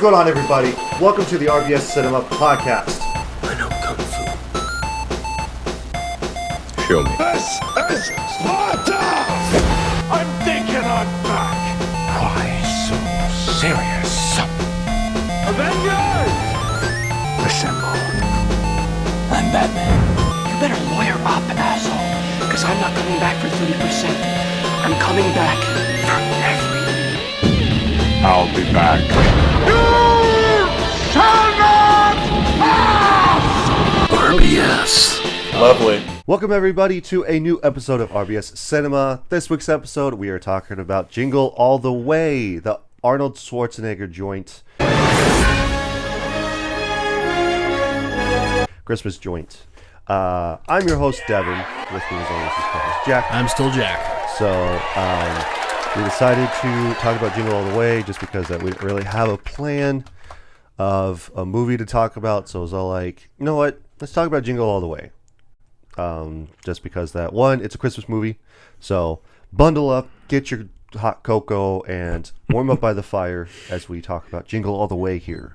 going on, everybody? Welcome to the RBS Cinema Podcast. I know Kung Fu. Show me. This is Sparta! I'm thinking I'm back. Why so serious? Avengers! Assemble. I'm Batman. You better lawyer up, asshole. Because I'm not coming back for 30%. I'm coming back for everything. I'll be back. You shall not pass! RBS. Lovely. Welcome, everybody, to a new episode of RBS Cinema. This week's episode, we are talking about Jingle All the Way, the Arnold Schwarzenegger joint. Christmas joint. I'm your host, Devin. With me as always is co-host Jack. I'm still Jack. So, we decided to talk about Jingle All the Way just because we didn't really have a plan of a movie to talk about. So it was all like, you know what? Let's talk about Jingle All the Way. Just because that, one, it's a Christmas movie. So bundle up, get your hot cocoa, and warm up by the fire as we talk about Jingle All the Way here.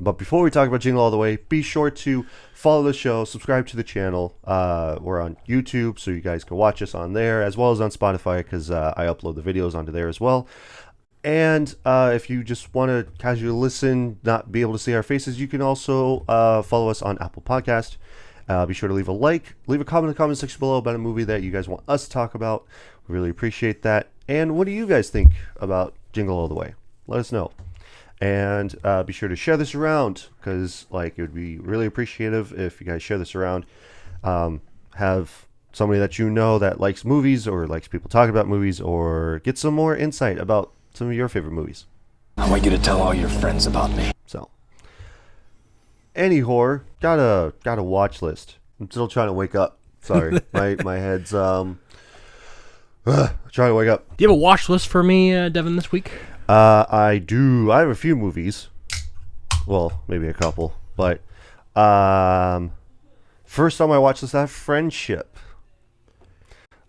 But before we talk about Jingle All the Way, be sure to follow the show, subscribe to the channel. We're on YouTube, so you guys can watch us on there, as well as on Spotify, because I upload the videos onto there as well. And if you just want to casually listen, not be able to see our faces, you can also follow us on Apple Podcast. Be sure to leave a like, leave a comment in the comment section below about a movie that you guys want us to talk about. We really appreciate that. And what do you guys think about Jingle All the Way? Let us know. And be sure to share this around, because it would be really appreciative if you guys share this around. Have somebody that you know that likes movies or likes people talking about movies, or get some more insight about some of your favorite movies. I want you to tell all your friends about me. So, anyhow, got a watch list. I'm still trying to wake up. Sorry, my head's trying to wake up. Do you have a watch list for me, Devin, this week? I do. I have a few movies. Well, maybe a couple. But first on my watch list, I have Friendship.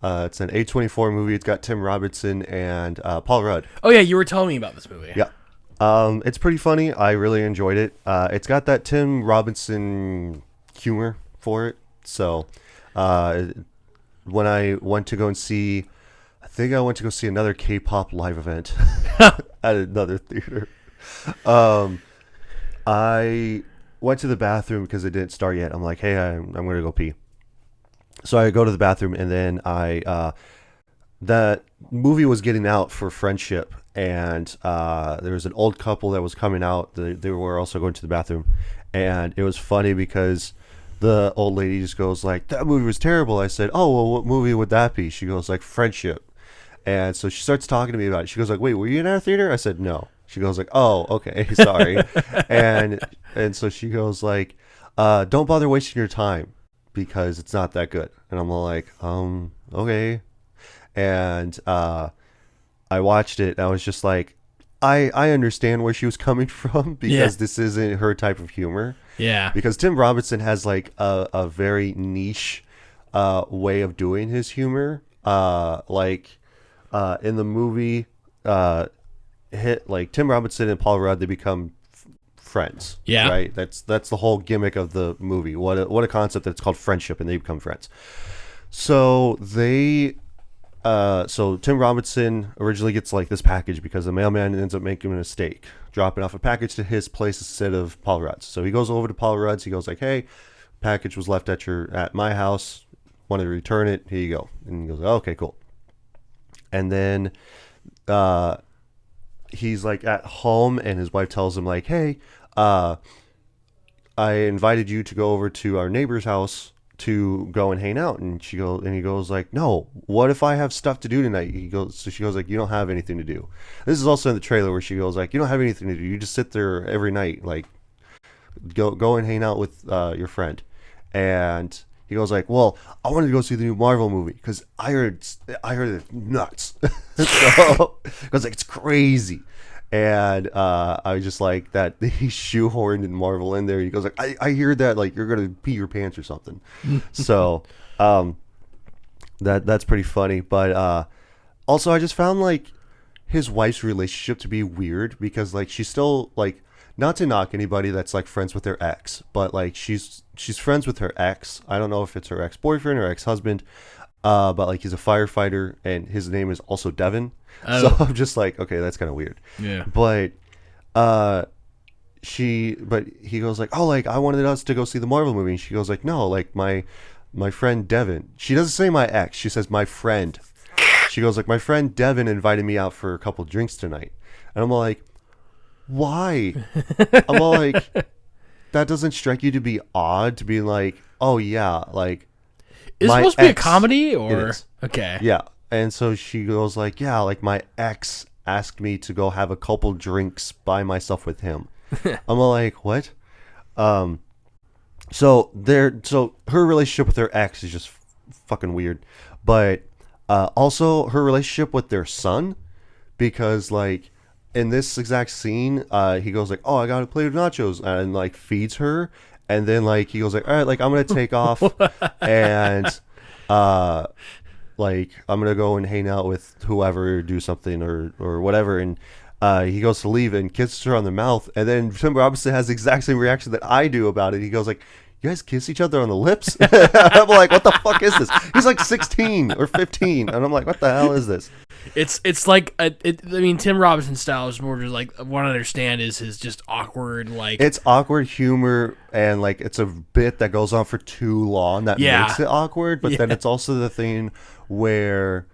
It's an A24 movie. It's got Tim Robinson and Paul Rudd. Oh, yeah, you were telling me about this movie. Yeah. It's pretty funny. I really enjoyed it. It's got that Tim Robinson humor for it. So when I went to go and see... I think I went to go see another K-pop live event at another theater. I went to the bathroom because it didn't start yet. I'm like, hey, I'm going to go pee. So I go to the bathroom, and then that movie was getting out for Friendship, and there was an old couple that was coming out. They were also going to the bathroom, and it was funny because the old lady just goes like, that movie was terrible. I said, oh, well, what movie would that be? She goes like, Friendship. And so she starts talking to me about it. She goes like, wait, were you in our theater? I said, no. She goes like, oh, okay, sorry. and so she goes like, don't bother wasting your time because it's not that good. And I'm like, okay. And I watched it, and I was just like, I understand where she was coming from, because this isn't her type of humor. Yeah. Because Tim Robinson has like a very niche way of doing his humor. In the movie, Tim Robinson and Paul Rudd, they become friends. Yeah. Right. That's the whole gimmick of the movie. What a concept that it's called Friendship, and they become friends. So so Tim Robinson originally gets like this package because the mailman ends up making a mistake, dropping off a package to his place instead of Paul Rudd's. So he goes over to Paul Rudd's. He goes like, hey, package was left at my house. Wanted to return it. Here you go. And he goes, oh, okay, cool. And then he's like at home, and his wife tells him like, hey, I invited you to go over to our neighbor's house to go and hang out. And he goes like, no, what if I have stuff to do tonight? She goes like, you don't have anything to do. This is also in the trailer where she goes like, you don't have anything to do. You just sit there every night. Like, go and hang out with your friend. And he goes like, well, I wanted to go see the new Marvel movie because I heard it's nuts. So he goes like, it's crazy. And I was just like that he shoehorned in Marvel in there. He goes like, I hear that like you're gonna pee your pants or something. So that's pretty funny. But also I just found like his wife's relationship to be weird because like she's still like, not to knock anybody that's like friends with their ex, but like she's friends with her ex. I don't know if it's her ex-boyfriend or ex-husband, but like he's a firefighter and his name is also Devin. So I'm just like, okay, that's kind of weird. Yeah. But he goes like, oh, like I wanted us to go see the Marvel movie. And she goes like, no, like my friend Devin. She doesn't say my ex. She says my friend. She goes like, my friend Devin invited me out for a couple drinks tonight. And I'm like, why? I'm all like, that doesn't strike you to be odd to be like, oh yeah, like Is it my supposed to be a ex- comedy It or is. okay? Yeah. And so she goes like, yeah, like my ex asked me to go have a couple drinks by myself with him. I'm all like, what? So her relationship with her ex is just fucking weird. But also her relationship with their son, because like in this exact scene, he goes like, oh, I got a plate of nachos, and like feeds her, and then like he goes like, all right, like I'm gonna take off and like I'm gonna go and hang out with whoever, or do something or whatever, and he goes to leave and kisses her on the mouth, and then Tim Robinson has the exact same reaction that I do about it. He goes like, you guys kiss each other on the lips? I'm like, what the fuck is this? He's like 16 or 15, and I'm like, what the hell is this? It's like I mean, Tim Robinson's style is more just like, what I understand is his just awkward, like It's awkward humor, and like it's a bit that goes on for too long that Yeah. makes it awkward, but then Yeah. it's also the thing where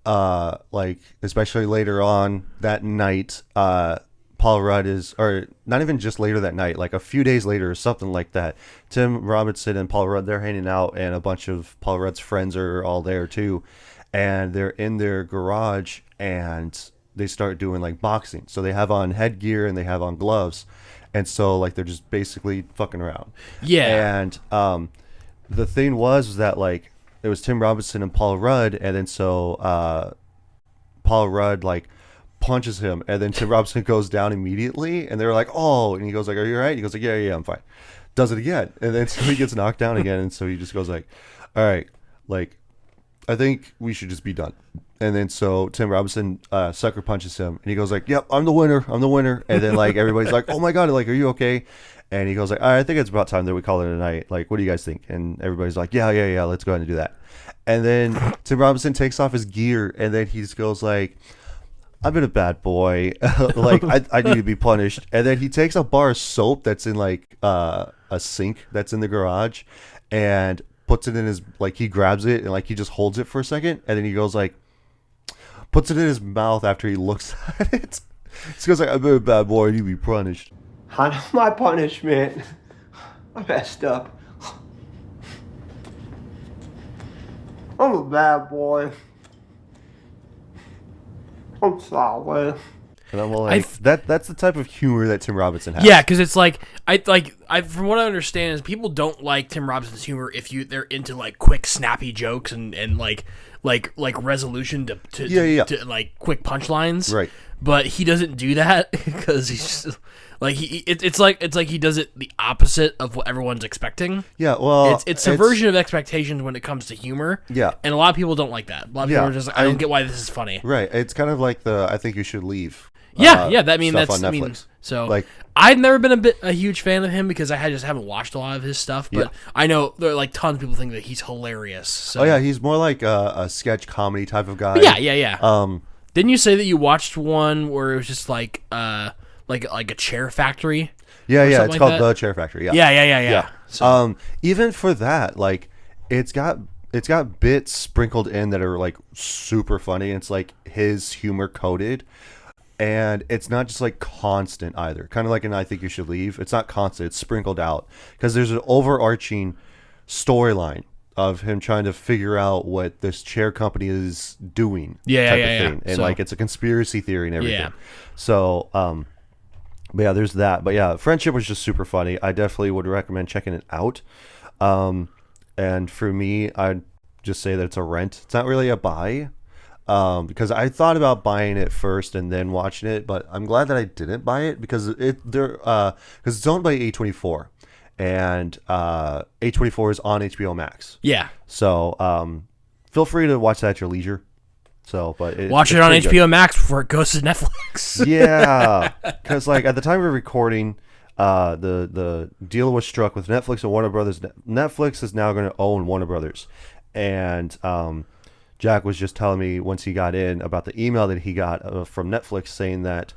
like especially later on that night, Paul Rudd is, or not even just later that night, like a few days later or something like that, Tim Robinson and Paul Rudd, they're hanging out, and a bunch of Paul Rudd's friends are all there too, and they're in their garage, and they start doing like boxing. So they have on headgear and they have on gloves, and so like they're just basically fucking around. Yeah. And the thing was that like it was Tim Robinson and Paul Rudd, and then so Paul Rudd like punches him, and then Tim Robinson goes down immediately, and they're like, oh, and he goes like, are you all right? He goes like, yeah, I'm fine. Does it again, and then so he gets knocked down again, and so he just goes like, all right, like I think we should just be done. And then so Tim Robinson sucker punches him, and he goes like, yep, I'm the winner, and then like everybody's like, oh my god, like, are you okay? And he goes like, all right, I think it's about time that we call it a night. Like, what do you guys think? And everybody's like, yeah, let's go ahead and do that. And then Tim Robinson takes off his gear, and then he just goes like, I've been a bad boy. Like, I need to be punished. And then he takes a bar of soap that's in like a sink that's in the garage, and puts it in his, like, he grabs it and like he just holds it for a second, and then he goes like, puts it in his mouth after he looks at it. He goes like, I've been a bad boy, I need to be punished. I know my punishment. I messed up. I'm a bad boy. I'm sorry. And I'm like, that's the type of humor that Tim Robinson has. Yeah, because it's like I from what I understand is people don't like Tim Robinson's humor if they're into like quick snappy jokes and like resolution to like quick punchlines. Right. But he doesn't do that because he's just, like it's like he does it the opposite of what everyone's expecting. Yeah, well, it's subversion of expectations when it comes to humor. Yeah. And a lot of people don't like that. A lot of people are just like, I don't get why this is funny. Right. It's kind of like the I think you should leave. Yeah, that stuff that's on I mean, Netflix. so Like, I've never been a huge fan of him because I just haven't watched a lot of his stuff. But I know there are like tons of people think that he's hilarious. So. oh yeah, he's more like a sketch comedy type of guy. Yeah. Didn't you say that you watched one where it was just like a chair factory? Yeah, it's like called that? The Chair Factory. Yeah. Yeah. So, even for that, like, it's got bits sprinkled in that are like super funny. It's like his humor coded, and it's not just like constant either. Kind of like in I Think You Should Leave. It's not constant. It's sprinkled out because there's an overarching storyline of him trying to figure out what this chair company is doing. Thing. And so, like it's a conspiracy theory and everything. Yeah. So, but yeah, there's that. But yeah, Friendship was just super funny. I definitely would recommend checking it out. And for me, I'd just say that it's a rent. It's not really a buy. Because I thought about buying it first and then watching it, but I'm glad that I didn't buy it because it's owned by A24, and A24 is on HBO Max. yeah. So feel free to watch that at your leisure. So, but watch it it's on pretty HBO Max before it goes to Netflix. good. Yeah, because like at the time we were recording, the deal was struck with Netflix and Warner Brothers. Netflix is now going to own Warner Brothers, and Jack was just telling me once he got in about the email that he got from Netflix saying that,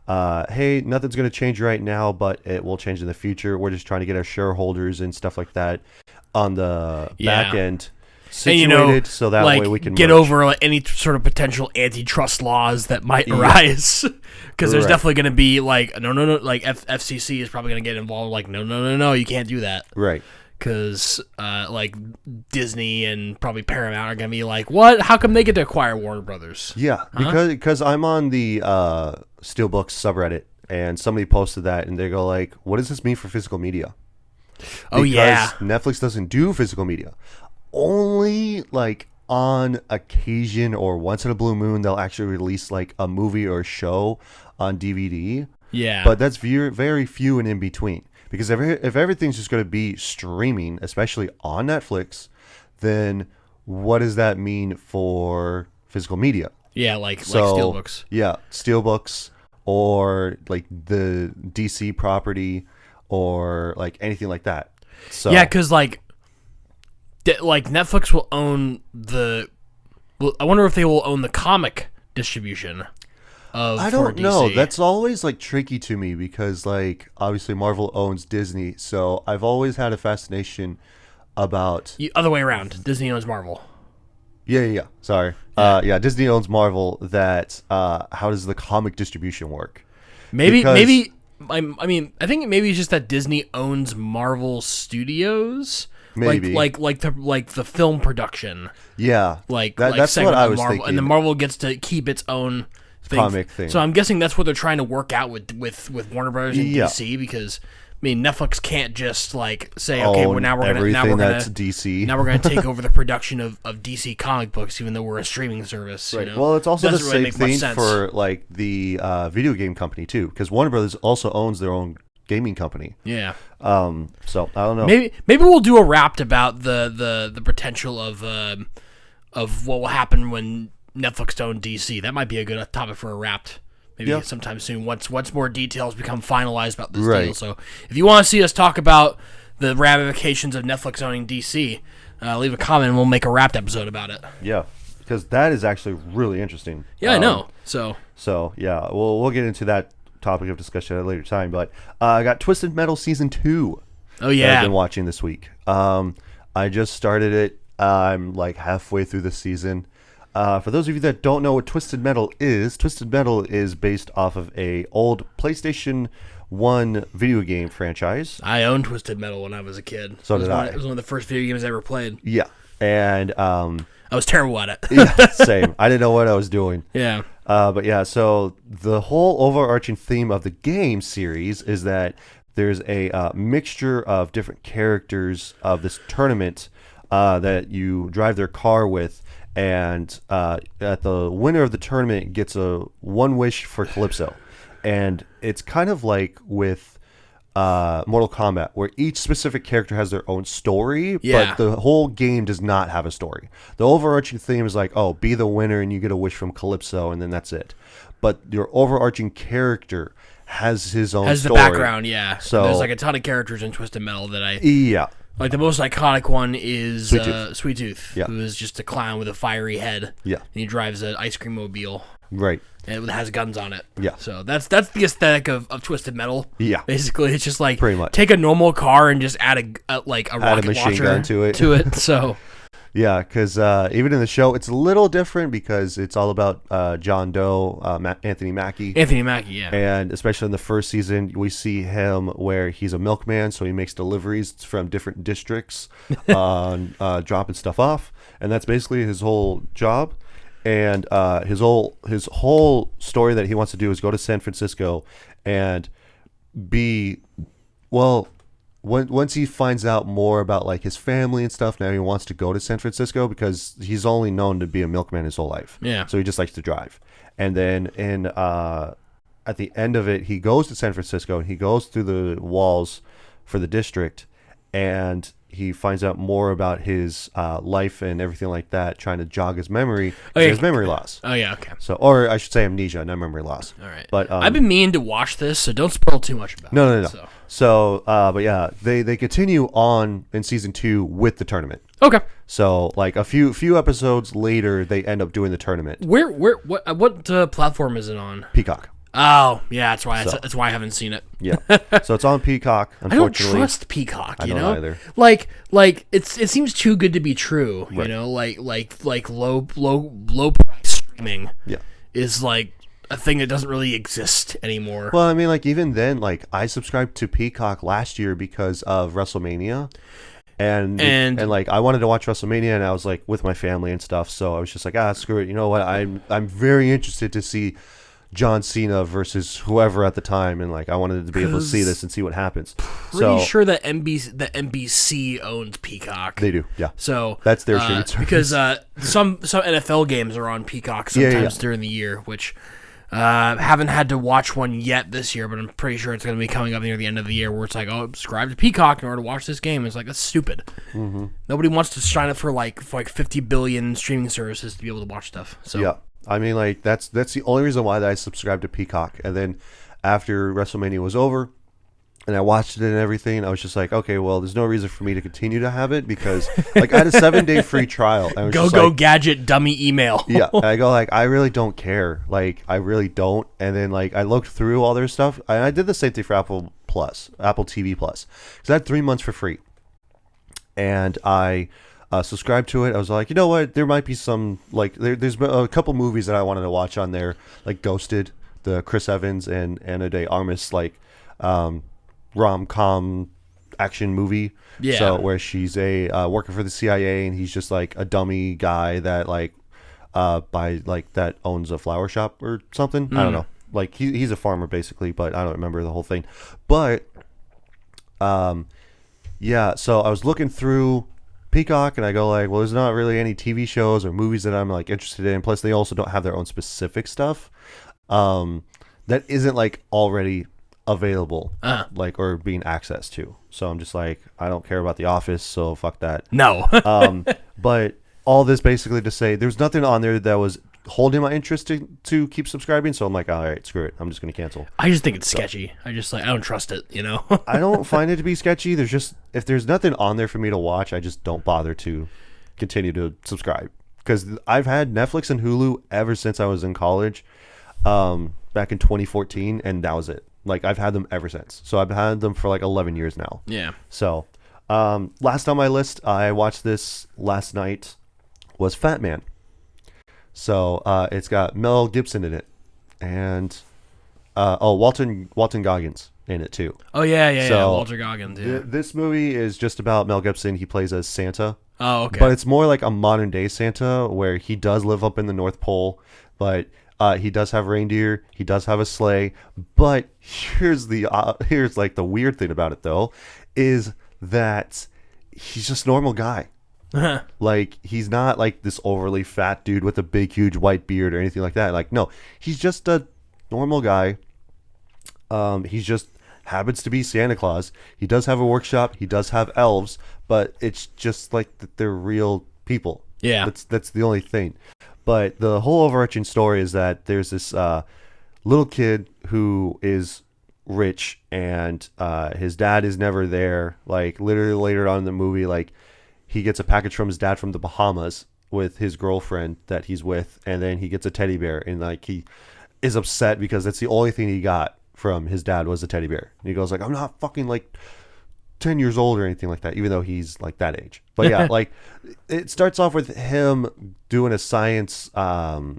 hey, nothing's going to change right now, but it will change in the future. We're just trying to get our shareholders and stuff like that on the back end situated, so that way we can get merge. over any sort of potential antitrust laws that might arise. Because there's definitely going to be like, no, like FCC is probably going to get involved. Like, no, you can't do that. Right. Because like Disney and probably Paramount are going to be like, what? How come they get to acquire Warner Brothers? Yeah, because I'm on the Steelbooks subreddit, and somebody posted that, and they go like, what does this mean for physical media? Oh, yeah. Netflix doesn't do physical media. Only like on occasion or once in a blue moon they'll actually release like a movie or a show on DVD. Yeah. But that's very few and in between. Because if everything's just going to be streaming, especially on Netflix, then what does that mean for physical media? Yeah, like Steelbooks. Yeah, Steelbooks or like the DC property or like anything like that. So Yeah, because like Netflix will own I wonder if they will own the comic distribution of. I don't know. DC. That's always like tricky to me because like obviously Marvel owns Disney, so I've always had a fascination about Other way around. Disney owns Marvel. Yeah. Sorry. Yeah, Disney owns Marvel. That how does the comic distribution work? Maybe Because- I mean I think maybe it's just that Disney owns Marvel Studios. Maybe. like the film production. Yeah, Like that's segment what I of was Marvel, thinking. and then Marvel gets to keep its own Comic thing. So I'm guessing that's what they're trying to work out with Warner Brothers and Yeah. DC, because I mean Netflix can't just like say, okay, well Own now we're everything gonna that's DC. now we're gonna take over the production of DC comic books, even though we're a streaming service. Right. You know? Well, it's also the Doesn't really same make much thing sense. for like the video game company too, because Warner Brothers also owns their own gaming company. Yeah. So I don't know. Maybe we'll do a Wrapped about the potential of what will happen when Netflix owns DC. That might be a good topic for a Wrapped. Maybe sometime soon. Once more details become finalized about this deal. So if you want to see us talk about the ramifications of Netflix owning DC, leave a comment and we'll make a Wrapped episode about it. Yeah, because that is actually really interesting. Yeah, I know. So yeah, we'll get into that topic of discussion at a later time. But I got Twisted Metal Season 2. Oh yeah, I've been watching this week. I just started it. I'm like halfway through the season. For those of you that don't know what Twisted Metal is based off of a old PlayStation 1 video game franchise. I owned Twisted Metal when I was a kid. So did I. It was one of the first video games I ever played. Yeah, and I was terrible at it. yeah, same. I didn't know what I was doing. Yeah. But yeah, so the whole overarching theme of the game series is that there's a mixture of different characters of this tournament that you drive their car with, and at the winner of the tournament gets a one wish for Calypso. And it's kind of like with Mortal Kombat, where each specific character has their own story, but the whole game does not have a story. The overarching theme is like, oh, be the winner and you get a wish from Calypso, and then that's it. But your overarching character has his own Has story. the background, yeah. So there's like a ton of characters in Twisted Metal that I yeah. like. The most iconic one is Sweet Tooth. Sweet Tooth, Yeah. who is just a clown with a fiery head. Yeah. And he drives an ice cream mobile. Right. And it has guns on it. Yeah. So that's the aesthetic of Twisted Metal. Yeah. Basically, it's just like Pretty much. take a normal car and just add a rocket machine launcher gun to it. So Yeah, because even in the show, it's a little different because it's all about John Doe, Anthony Mackie. Anthony Mackie, yeah. And especially in the first season, we see him where he's a milkman, so he makes deliveries from different districts on dropping stuff off. And that's basically his whole job. And his whole story that he wants to do is go to San Francisco and once he finds out more about like his family and stuff, now he wants to go to San Francisco because he's only known to be a milkman his whole life. Yeah. So he just likes to drive. And then at the end of it, he goes to San Francisco and he goes through the walls for the district, and he finds out more about his life and everything like that, trying to jog his memory. He has memory loss. Oh yeah, okay. So, or I should say amnesia, not memory loss. All right. But I've been meaning to watch this, so don't spoil too much about it. No. So, but yeah, they continue on in season 2 with the tournament. Okay. So, like a few episodes later, they end up doing the tournament. What platform is it on? Peacock. Oh, yeah, that's why. That's why I haven't seen it. Yeah. So it's on Peacock. I don't Unfortunately, trust Peacock. I You don't know, either. like it seems too good to be true. Right. You know, like low price streaming. Yeah. Is like a thing that doesn't really exist anymore. Well, I mean, like even then, like I subscribed to Peacock last year because of WrestleMania. And like I wanted to watch WrestleMania, and I was like with my family and stuff, so I was just like, screw it. You know what? I'm very interested to see John Cena versus whoever at the time, and like I wanted to be able to see this and see what happens. Pretty sure that NBC owns Peacock. They do, yeah. So that's their streaming service. Because some NFL games are on Peacock sometimes during the year, which haven't had to watch one yet this year, but I'm pretty sure it's going to be coming up near the end of the year where it's like, oh, subscribe to Peacock in order to watch this game. It's like, that's stupid. Mm-hmm. Nobody wants to sign up for like 50 billion streaming services to be able to watch stuff. So yeah, I mean, like that's the only reason why I subscribed to Peacock. And then after WrestleMania was over and I watched it and everything, I was just like, okay, well, there's no reason for me to continue to have it because like I had a 7-day free trial. And go gadget dummy email. Yeah, and I go like, I really don't care. Like I really don't. And then like I looked through all their stuff. I did the same thing for Apple TV Plus, because I had 3 months for free, and I subscribed to it. I was like, you know what? There might be some like there's a couple movies that I wanted to watch on there, like Ghosted, the Chris Evans and Ana de Armas rom-com action movie. Yeah. So where she's a working for the CIA and he's just like a dummy guy that like that owns a flower shop or something. I don't know. Like he's a farmer basically, but I don't remember the whole thing. But yeah, so I was looking through Peacock and I go like, well, there's not really any TV shows or movies that I'm like interested in. Plus they also don't have their own specific stuff that isn't like already available like or being accessed to. So I'm just like, I don't care about The Office, so fuck that. No. But all this basically to say there's nothing on there that was holding my interest to keep subscribing, so I'm like, all right, screw it, I'm just gonna cancel. I just think it's sketchy. I don't trust it, you know. I don't find it to be sketchy. There's just, if there's nothing on there for me to watch, I just don't bother to continue to subscribe, because I've had Netflix and Hulu ever since I was in college, back in 2014, and that was it. Like I've had them ever since. So I've had them for like 11 years now. Yeah. So last on my list, I watched this last night, was Fat Man. So it's got Mel Gibson in it, and Walton Goggins in it too. Oh yeah, Walter Goggins. Yeah. This movie is just about Mel Gibson. He plays as Santa. Oh, okay. But it's more like a modern day Santa, where he does live up in the North Pole, but he does have reindeer. He does have a sleigh. But here's like the weird thing about it though, is that he's just a normal guy. Like he's not like this overly fat dude with a big huge white beard or anything like that. Like no, he's just a normal guy. He just happens to be Santa Claus. He does have a workshop. He does have elves, but it's just like that they're real people. Yeah, that's the only thing. But the whole overarching story is that there's this little kid who is rich, and his dad is never there. Like literally later on in the movie, like he gets a package from his dad from the Bahamas with his girlfriend that he's with, and then he gets a teddy bear, and like he is upset because that's the only thing he got from his dad was a teddy bear. And he goes like, I'm not fucking like 10 years old or anything like that, even though he's like that age. But yeah, like it starts off with him doing a science fair,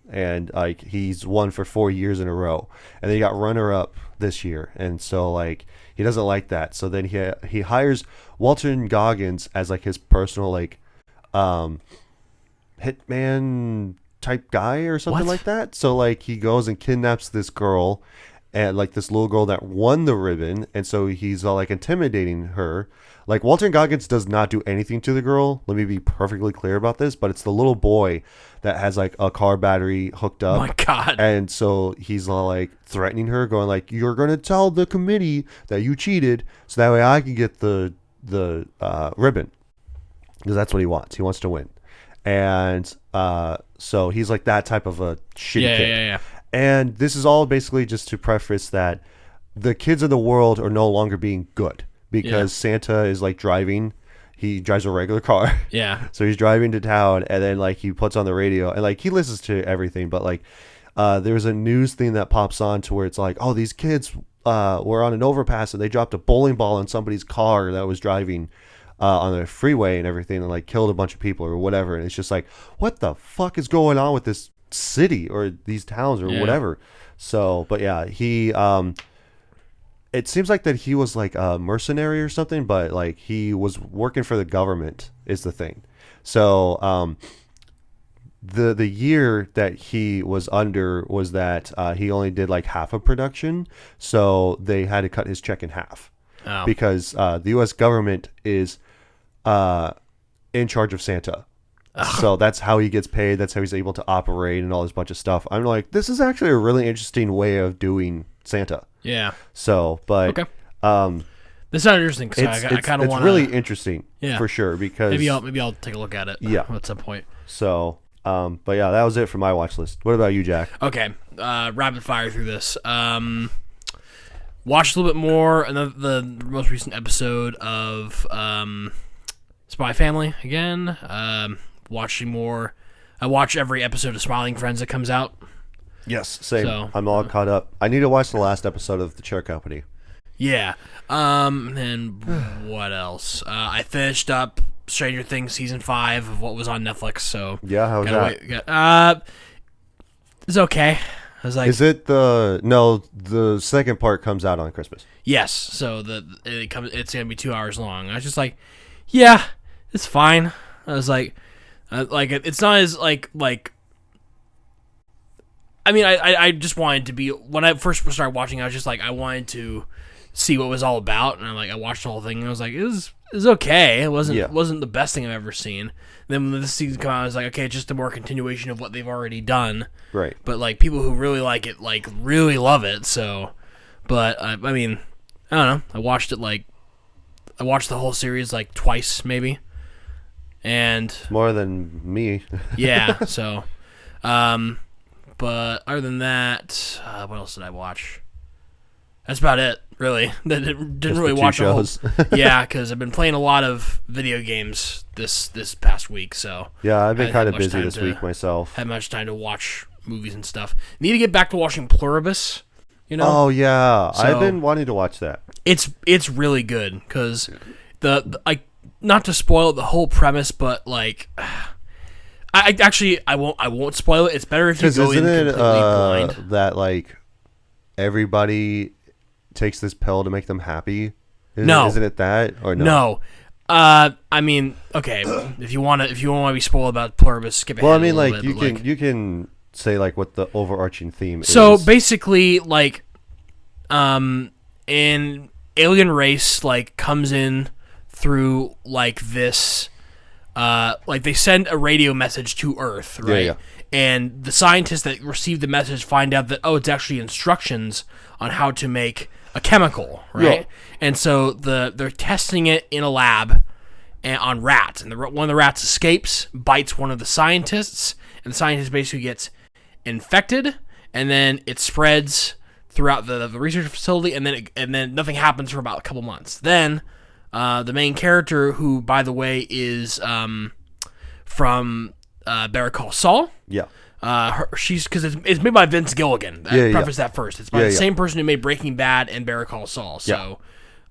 and like he's won for 4 years in a row, and then he got runner up this year, and so like he doesn't like that. So then he hires Walter Goggins as like his personal like hitman type guy or something like that. So like he goes and kidnaps this girl, and like this little girl that won the ribbon, and so he's all like intimidating her. Like Walton Goggins does not do anything to the girl. Let me be perfectly clear about this, but it's the little boy that has like a car battery hooked up. Oh my God. And so he's all like threatening her, going like, "You're gonna tell the committee that you cheated, so that way I can get the ribbon," because that's what he wants. He wants to win, and so he's like that type of a shitty kid. Yeah. And this is all basically just to preface that the kids of the world are no longer being good because Santa is like driving. He drives a regular car. Yeah. So he's driving to town, and then like he puts on the radio, and like he listens to everything. But like there's a news thing that pops on to where it's like, oh, these kids were on an overpass and they dropped a bowling ball in somebody's car that was driving on the freeway and everything, and like killed a bunch of people or whatever. And it's just like, what the fuck is going on with this city or these towns or whatever? So, but yeah, he it seems like that he was like a mercenary or something, but like he was working for the government is the thing. So the year that he was under was that he only did like half of production, so they had to cut his check in half because the U.S. government is in charge of Santa. So that's how he gets paid. That's how he's able to operate and all this bunch of stuff. I'm like, this is actually a really interesting way of doing Santa. Yeah. So, but okay. This sounds interesting because I kind of want to. It's really interesting, for sure. Because maybe I'll take a look at it. Yeah. At some point. So, but yeah, that was it for my watch list. What about you, Jack? Okay. Rapid fire through this. Watched a little bit more. The most recent episode of Spy Family again. Watching more. I watch every episode of Smiling Friends that comes out. Yes, same. So, I'm all caught up. I need to watch the last episode of The Chair Company. Yeah. And what else? I finished up Stranger Things season 5 of what was on Netflix. So yeah, how was that? It's okay. I was like, is it the second part comes out on Christmas? Yes. So it's gonna be 2 hours long. I was just like, yeah, it's fine. I was like it's not as like. I mean, I just wanted to be, when I first started watching, I was just like, I wanted to see what it was all about, and I watched the whole thing, and I was like, it was okay. It wasn't the best thing I've ever seen. And then when this season came out, I was like, okay, it's just a more continuation of what they've already done. Right. But like people who really like it, like really love it. So, but I mean, I don't know. I watched the whole series like twice maybe, and more than me. Yeah. So, but other than that, what else did I watch? That's about it, really. Didn't really watch shows. Yeah, because I've been playing a lot of video games this past week. So yeah, I've been kind of busy this week myself. Had much time to watch movies and stuff. Need to get back to watching Pluribus. You know? Oh yeah, so, I've been wanting to watch that. It's really good because the not to spoil the whole premise, but like. I won't spoil it. It's better if you go in completely blind. That like everybody takes this pill to make them happy? Isn't it that or no? No. I mean, okay, if you want to be spoiled about Pluribus, skip ahead. Well, I mean, a like little bit, you can say like what the overarching theme is. So basically, like, an alien race like comes in through like this. Like they send a radio message to Earth, right? Yeah. And the scientists that receive the message find out that it's actually instructions on how to make a chemical, right? Yeah. And so they're testing it in a lab on rats, and one of the rats escapes, bites one of the scientists, and the scientist basically gets infected, and then it spreads throughout the research facility, and then nothing happens for about a couple months. Then the main character, who, by the way, is from Better Call Saul. Yeah. She's because it's made by Vince Gilligan. Preface that first. It's by the same person who made Breaking Bad and Better Call Saul. So,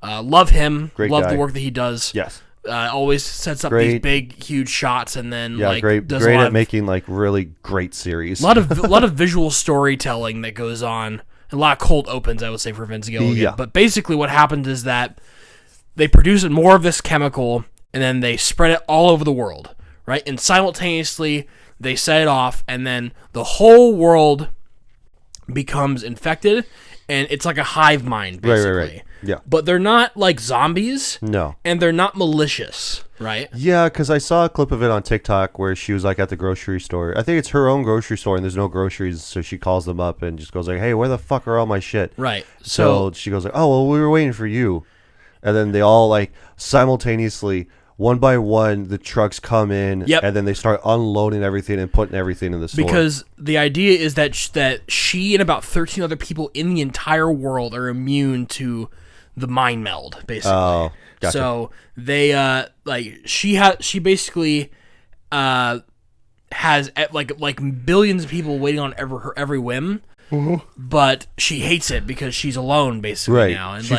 love him. Great love guy. the work that he does. Yes. Always sets up these big, huge shots, and then great at making like really great series. A lot of visual storytelling that goes on. A lot of cold opens, I would say, for Vince Gilligan. Yeah. But basically, what happens is that they produce more of this chemical, and then they spread it all over the world, right? And simultaneously, they set it off, and then the whole world becomes infected, and it's like a hive mind, basically. Right. Yeah. But they're not like zombies. No. And they're not malicious, right? Yeah, because I saw a clip of it on TikTok where she was like at the grocery store. I think it's her own grocery store, and there's no groceries, so she calls them up and just goes like, "Hey, where the fuck are all my shit?" Right. So she goes like, "Oh, well, we were waiting for you," and then they all like simultaneously, one by one, the trucks come in, and then they start unloading everything and putting everything in the store. Because the idea is that she and about 13 other people in the entire world are immune to the mind meld, basically. Oh, gotcha. So they she basically has like billions of people waiting on her every whim. But she hates it because she's alone basically now, and she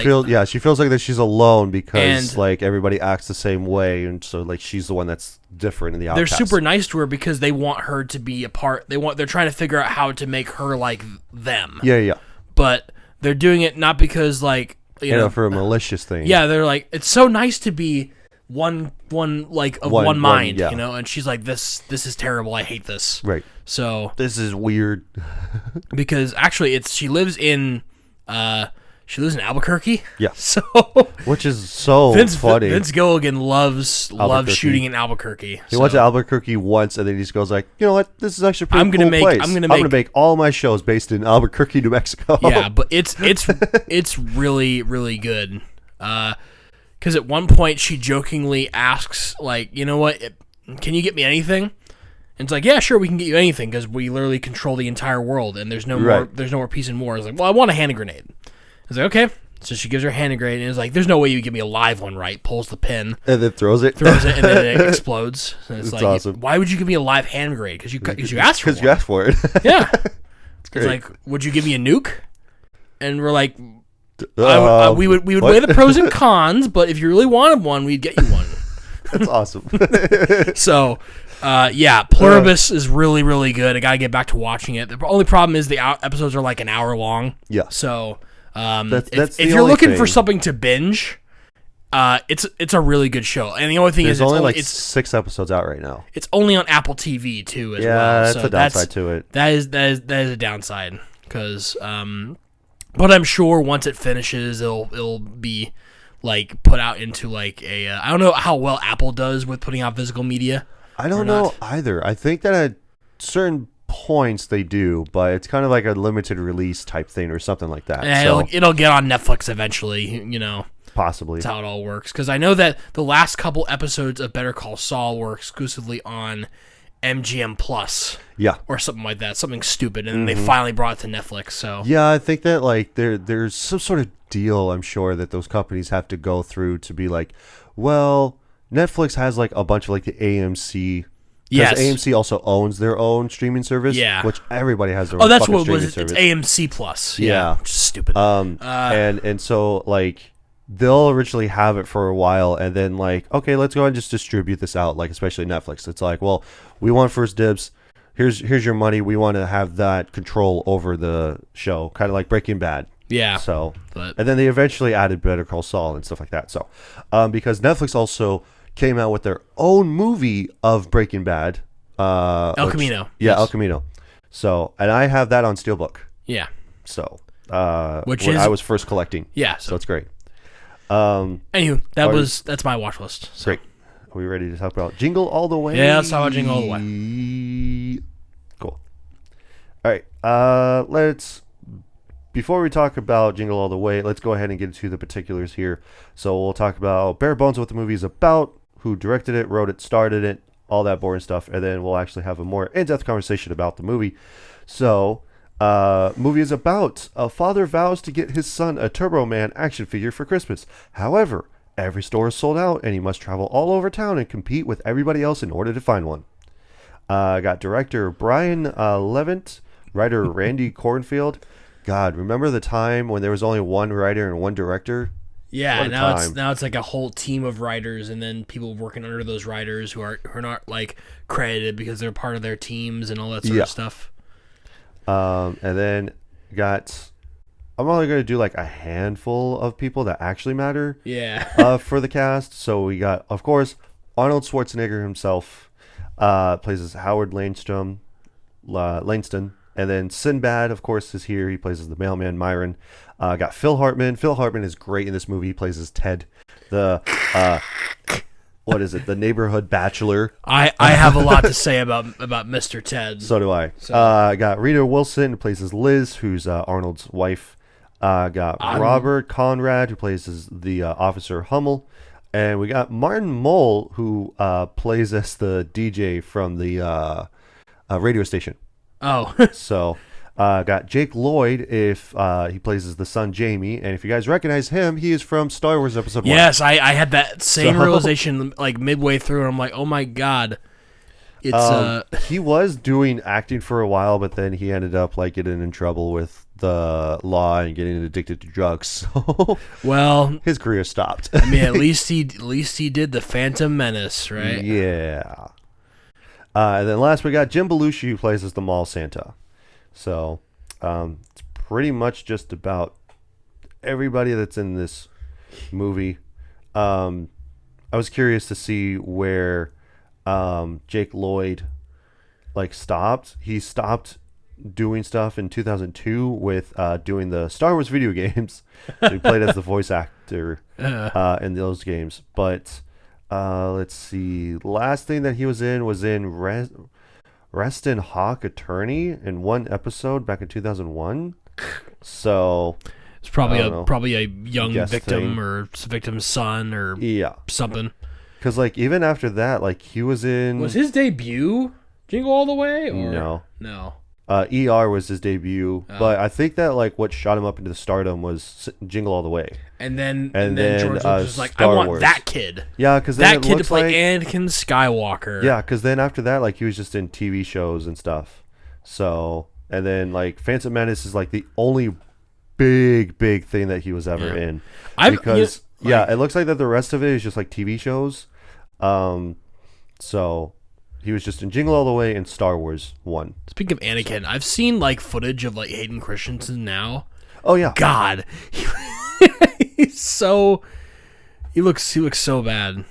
feels like that she's alone because and like everybody acts the same way, and so like she's the one that's different in the outcast. They're super nice to her because they want her to be a part. They're trying to figure out how to make her like them. Yeah. But they're doing it not because like you know for a malicious thing. Yeah, they're like, it's so nice to be one mind, you know. And she's like, this is terrible. I hate this. Right. So this is weird because actually she lives in Albuquerque. Yeah. So which is so funny. Vince Gilligan loves shooting in Albuquerque. He went to Albuquerque once, and then he just goes like, you know what, this is actually a pretty cool place. I'm gonna make all my shows based in Albuquerque, New Mexico. Yeah, but it's really really good. Because at one point she jokingly asks like, you know what, can you get me anything? And it's like, yeah, sure, we can get you anything because we literally control the entire world, and there's no more peace and war. It's like, well, I want a hand grenade. I was like, okay. So she gives her a hand grenade, and it's like, there's no way you give me a live one, right? Pulls the pin, and then throws it, and then it explodes. And it's like, awesome. Why would you give me a live hand grenade? Because you asked for it. Because you asked for it. Yeah, it's like, would you give me a nuke? And we're like, we would weigh the pros and cons, but if you really wanted one, we'd get you one. That's awesome. So. Pluribus is really, really good. I gotta get back to watching it. The only problem is the episodes are like an hour long. Yeah. So, that's if you're looking for something to binge, it's a really good show. And the only thing is, it's only 6 episodes out right now. It's only on Apple TV too, as well. Yeah, that's a downside to it. That is a downside because, but I'm sure once it finishes, it'll be like put out into like a. I don't know how well Apple does with putting out physical media. I don't know either. I think that at certain points they do, but it's kind of like a limited release type thing or something like that. And it'll get on Netflix eventually, you know. Possibly. That's how it all works. Because I know that the last couple episodes of Better Call Saul were exclusively on MGM Plus. Yeah. Or something like that. Something stupid. And they finally brought it to Netflix. So yeah, I think that like there's some sort of deal, I'm sure, that those companies have to go through to be like, well, Netflix has like a bunch of like the AMC. Yes. AMC also owns their own streaming service. Yeah. Which everybody has their own that's fucking what it streaming was. service. It's AMC Plus. Yeah. Which is stupid. And so like they'll originally have it for a while, and then like, okay, let's go ahead and just distribute this out, like especially Netflix. It's like, well, we want first dibs. Here's your money. We want to have that control over the show, kind of like Breaking Bad. Yeah. So, and then they eventually added Better Call Saul and stuff like that. So, because Netflix also came out with their own movie of Breaking Bad. El Camino. Yeah, yes. El Camino. So, and I have that on Steelbook. Yeah. So, which when is I was first collecting. Yeah. So it's great. Anywho, that's my watch list. So. Great. Are we ready to talk about Jingle All the Way? Yeah, let's talk about Jingle All the Way. Cool. All right. Before we talk about Jingle All the Way, let's go ahead and get into the particulars here. So we'll talk about bare bones what the movie is about, who directed it, wrote it, started it, all that boring stuff, and then we'll actually have a more in-depth conversation about the movie. So, movie is about a father vows to get his son a Turbo Man action figure for Christmas. However, every store is sold out, and he must travel all over town and compete with everybody else in order to find one. Got director Brian Levant, writer Randy Cornfield. God, remember the time when there was only one writer and one director? Yeah, now it's like a whole team of writers, and then people working under those writers who are not like credited because they're part of their teams and all that sort of stuff. And then I'm only going to do like a handful of people that actually matter. Yeah. For the cast. So we got, of course, Arnold Schwarzenegger himself plays as Howard Langston, And then Sinbad, of course, is here. He plays as the mailman Myron. Got Phil Hartman. Phil Hartman is great in this movie. He plays as Ted, the what is it? The neighborhood bachelor. I have a lot to say about Mr. Ted. So do I. Got Rita Wilson, who plays as Liz, who's Arnold's wife. Got Robert Conrad, who plays as the officer Hummel. And we got Martin Mull, who plays as the DJ from the radio station. Oh. So, got Jake Lloyd, if he plays as the son Jamie. And if you guys recognize him, he is from Star Wars Episode 1. Yes, I had that same realization like midway through, and I'm like, oh my god. It's he was doing acting for a while, but then he ended up like getting in trouble with the law and getting addicted to drugs. So well, his career stopped. I mean, at least he did the Phantom Menace, right? Yeah. And then last we got Jim Belushi, who plays as the Mall Santa. So it's pretty much just about everybody that's in this movie. I was curious to see where Jake Lloyd like stopped. He stopped doing stuff in 2002 with doing the Star Wars video games. So he played as the voice actor in those games. But let's see. Last thing that he was in Reston Hawk Attorney in one episode back in 2001. So it's probably a young victim thing. or victim's son or something. Because like even after that, like he was in. Was his debut Jingle All the Way? Or? No. ER was his debut, but I think that like what shot him up into stardom was Jingle All the Way. And then George Lucas was like, Star I want Wars. that kid. Yeah, because that kid to play Anakin Skywalker. Yeah, because then after that, like he was just in TV shows and stuff. So, and then like Phantom Menace is like the only big thing that he was ever in. Because it looks like that the rest of it is just like TV shows. So he was just in Jingle All the Way and Star Wars 1. Speaking of Anakin, I've seen like footage of like Hayden Christensen now. Oh yeah. God. He looks so bad.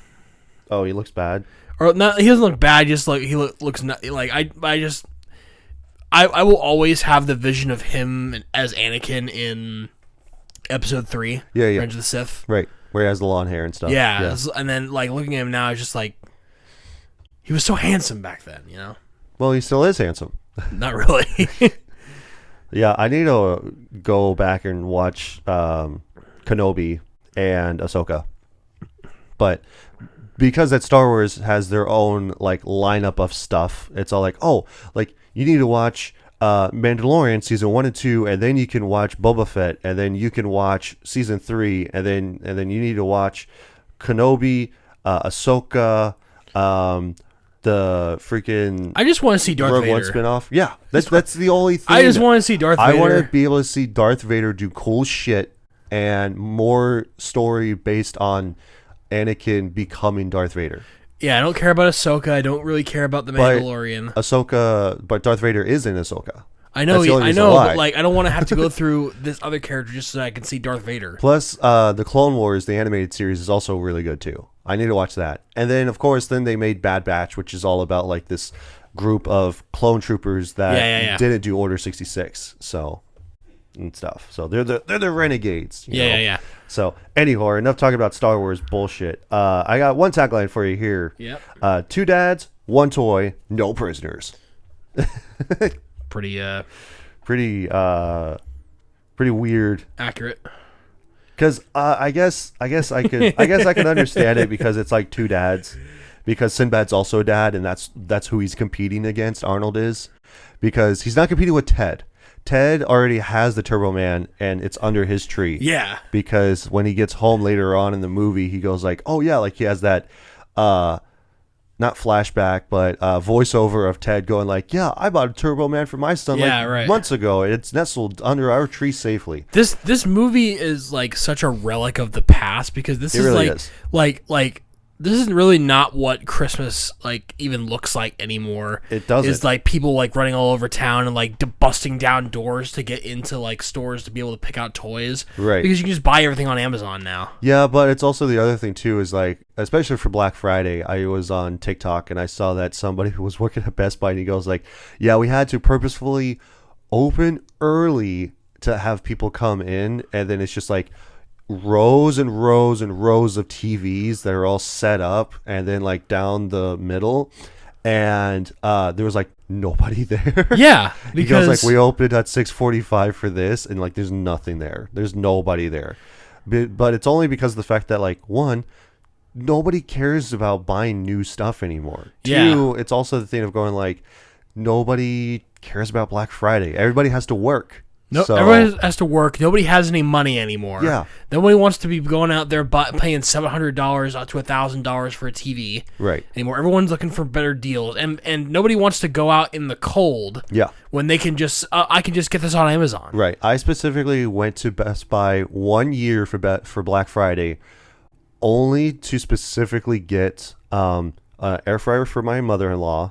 Oh, he looks bad. Or not, he doesn't look bad, just like he looks not like I will always have the vision of him as Anakin in Episode 3. Yeah. Revenge of the Sith. Right. Where he has the long hair and stuff. Yeah. And then like looking at him now, it's just like he was so handsome back then, you know? Well, he still is handsome. Not really. Yeah, I need to go back and watch Kenobi and Ahsoka. But because that Star Wars has their own like lineup of stuff, it's all like, oh, like you need to watch Mandalorian season 1 and 2, and then you can watch Boba Fett, and then you can watch season 3, and then you need to watch Kenobi, Ahsoka, the freaking I just want to see Darth Rogue Vader. One spinoff. Yeah, that's the only thing. I just want to see Darth Vader. I want to be able to see Darth Vader do cool shit and more story based on Anakin becoming Darth Vader. Yeah, I don't care about Ahsoka. I don't really care about the Mandalorian. But Darth Vader is in Ahsoka. I know, but like I don't want to have to go through this other character just so I can see Darth Vader. Plus, the Clone Wars, the animated series, is also really good too. I need to watch that. And then, of course, they made Bad Batch, which is all about like this group of clone troopers that didn't do Order 66, and stuff. So they're the renegades. You know? Yeah. So anyhow, enough talking about Star Wars bullshit. I got one tagline for you here. Yep. 2 dads, 1 toy, no prisoners. Pretty weird. accurate. Because I guess I could understand it because it's like 2 dads, because Sinbad's also a dad, and that's who he's competing against. Arnold is, because he's not competing with Ted. Ted already has the Turbo Man, and it's under his tree. Yeah. Because when he gets home later on in the movie, he goes like, "Oh yeah," like he has that not flashback, but voiceover of Ted going like, "Yeah, I bought a Turbo Man for my son months ago. It's nestled under our tree safely." This movie is like such a relic of the past, because this is really like this is really not what Christmas like even looks like anymore. It doesn't. It's like people like running all over town and like busting down doors to get into like stores to be able to pick out toys. Right. Because you can just buy everything on Amazon now. Yeah, but it's also the other thing too is like, especially for Black Friday, I was on TikTok and I saw that somebody who was working at Best Buy, and he goes like, "Yeah, we had to purposefully open early to have people come in, and then it's just like rows and rows and rows of TVs that are all set up, and then like down the middle, and there was like nobody there. Yeah, because like we opened at 6:45 for this, and like there's nothing there. There's nobody there, but it's only because of the fact that like one, nobody cares about buying new stuff anymore. Yeah. Two, it's also the thing of going like nobody cares about Black Friday. Everybody has to work. No, So- everybody has to work. Nobody has any money anymore. Yeah. Nobody wants to be going out there paying $700 up to $1,000 for a TV. Right. Anymore. Everyone's looking for better deals, and nobody wants to go out in the cold. Yeah. When they can just, I can just get this on Amazon. Right. I specifically went to Best Buy 1 year for Black Friday, only to specifically get an air fryer for my mother-in-law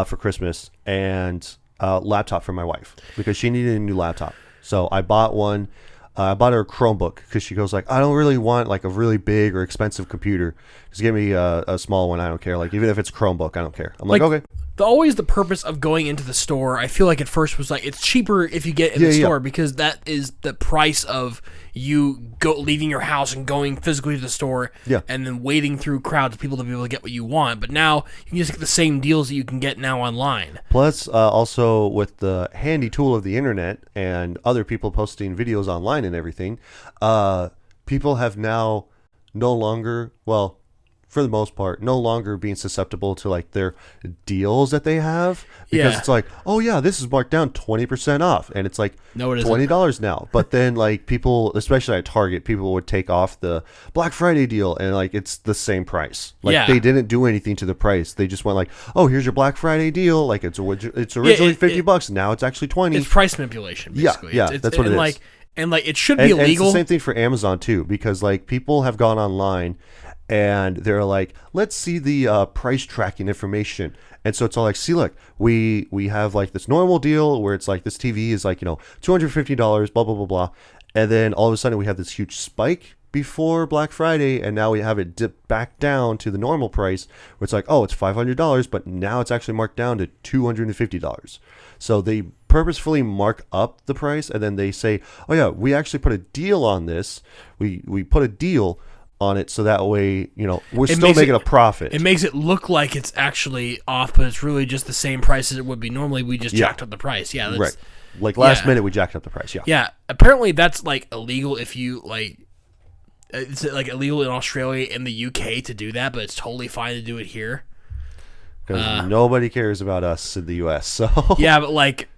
for Christmas, and laptop for my wife because she needed a new laptop. So I bought one. I bought her a Chromebook because she goes like, I don't really want like a really big or expensive computer. Just give me a small one. I don't care. Like even if it's Chromebook, I don't care. I'm like okay. Always the purpose of going into the store, I feel like at first was like it's cheaper if you get in the store because that is the price of you leaving your house and going physically to the store and then waiting through crowds of people to be able to get what you want. But now you can just get the same deals that you can get now online. Plus, also with the handy tool of the internet and other people posting videos online and everything, people have now no longer, well, for the most part, no longer being susceptible to like their deals that they have because it's like, oh yeah, this is marked down 20% off, and it's like no, it isn't. $20 now. But then like people, especially at Target, people would take off the Black Friday deal, and like it's the same price. Like they didn't do anything to the price. They just went like, oh, here's your Black Friday deal. Like it's originally $50, now it's actually 20. It's price manipulation, basically. Yeah, that's what it is. And like it should be illegal. And it's the same thing for Amazon too, because like people have gone online and they're like, let's see the price tracking information. And so it's all like, see, look, we have like this normal deal where it's like this TV is like, $250, blah, blah, blah, blah. And then all of a sudden we have this huge spike before Black Friday, and now we have it dip back down to the normal price where it's like, oh, it's $500, but now it's actually marked down to $250. So they purposefully mark up the price, and then they say, oh yeah, we actually put a deal on this. We put a deal on it so that way we're still making a profit. It makes it look like it's actually off, but it's really just the same price as it would be normally. We just jacked up the price. Yeah, that's, right. Like last minute we jacked up the price. Yeah. Apparently that's like illegal if you like. It's like illegal in Australia and the UK to do that, but it's totally fine to do it here because nobody cares about us in the US. So yeah, but like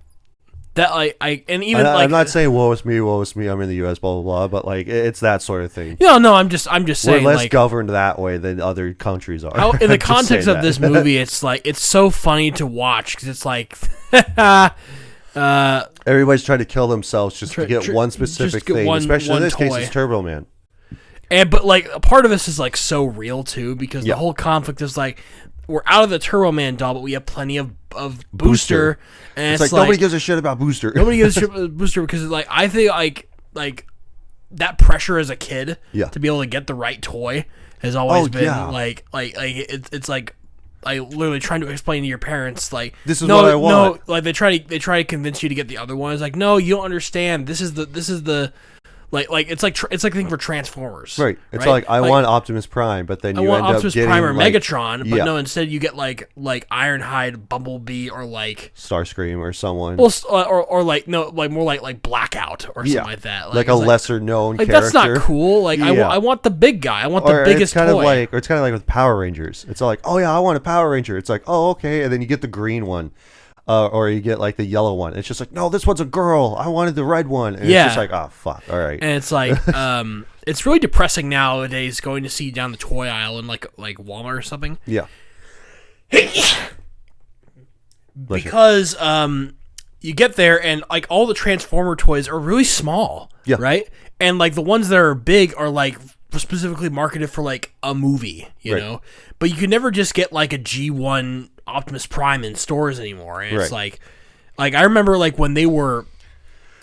that, like I'm not saying woe is me, I'm in the US, blah blah blah, but like it's that sort of thing. No, I'm just saying we're less like, governed that way than other countries are. In the context of this movie, it's like it's so funny to watch because it's like everybody's trying to kill themselves just to get one specific thing, especially in this case, it's Turbo Man. But like a part of this is like so real too because the whole conflict is like we're out of the Turbo Man doll, but we have plenty of Booster. And it's like nobody gives a shit about Booster. Nobody gives a shit about Booster because like I think like that pressure as a kid to be able to get the right toy has always been like it's like literally trying to explain to your parents like this is what I want. No, like they try to convince you to get the other one. It's like no, you don't understand. This is the Like it's like the thing for Transformers, right? It's like I want Optimus Prime, but then you end up getting Prime or like, Megatron, but no, instead you get like Ironhide, Bumblebee, or like Starscream or someone. Well, or like no, like more like Blackout or something like that, like a lesser known character. That's not cool. Like I want the big guy. I want the biggest toy. It's kind of like with Power Rangers. It's all like, oh yeah, I want a Power Ranger. It's like, oh okay, and then you get the green one. Or you get like the yellow one. It's just like, no, this one's a girl. I wanted the red one. And it's just like, oh, fuck. All right. And it's like, it's really depressing nowadays going to see down the toy aisle in like Walmart or something. Yeah. Because you get there and like all the Transformer toys are really small. Yeah. Right? And like the ones that are big are like specifically marketed for like a movie, you know? But you can never just get like a G1 Optimus Prime in stores anymore, and it's like I remember like when they were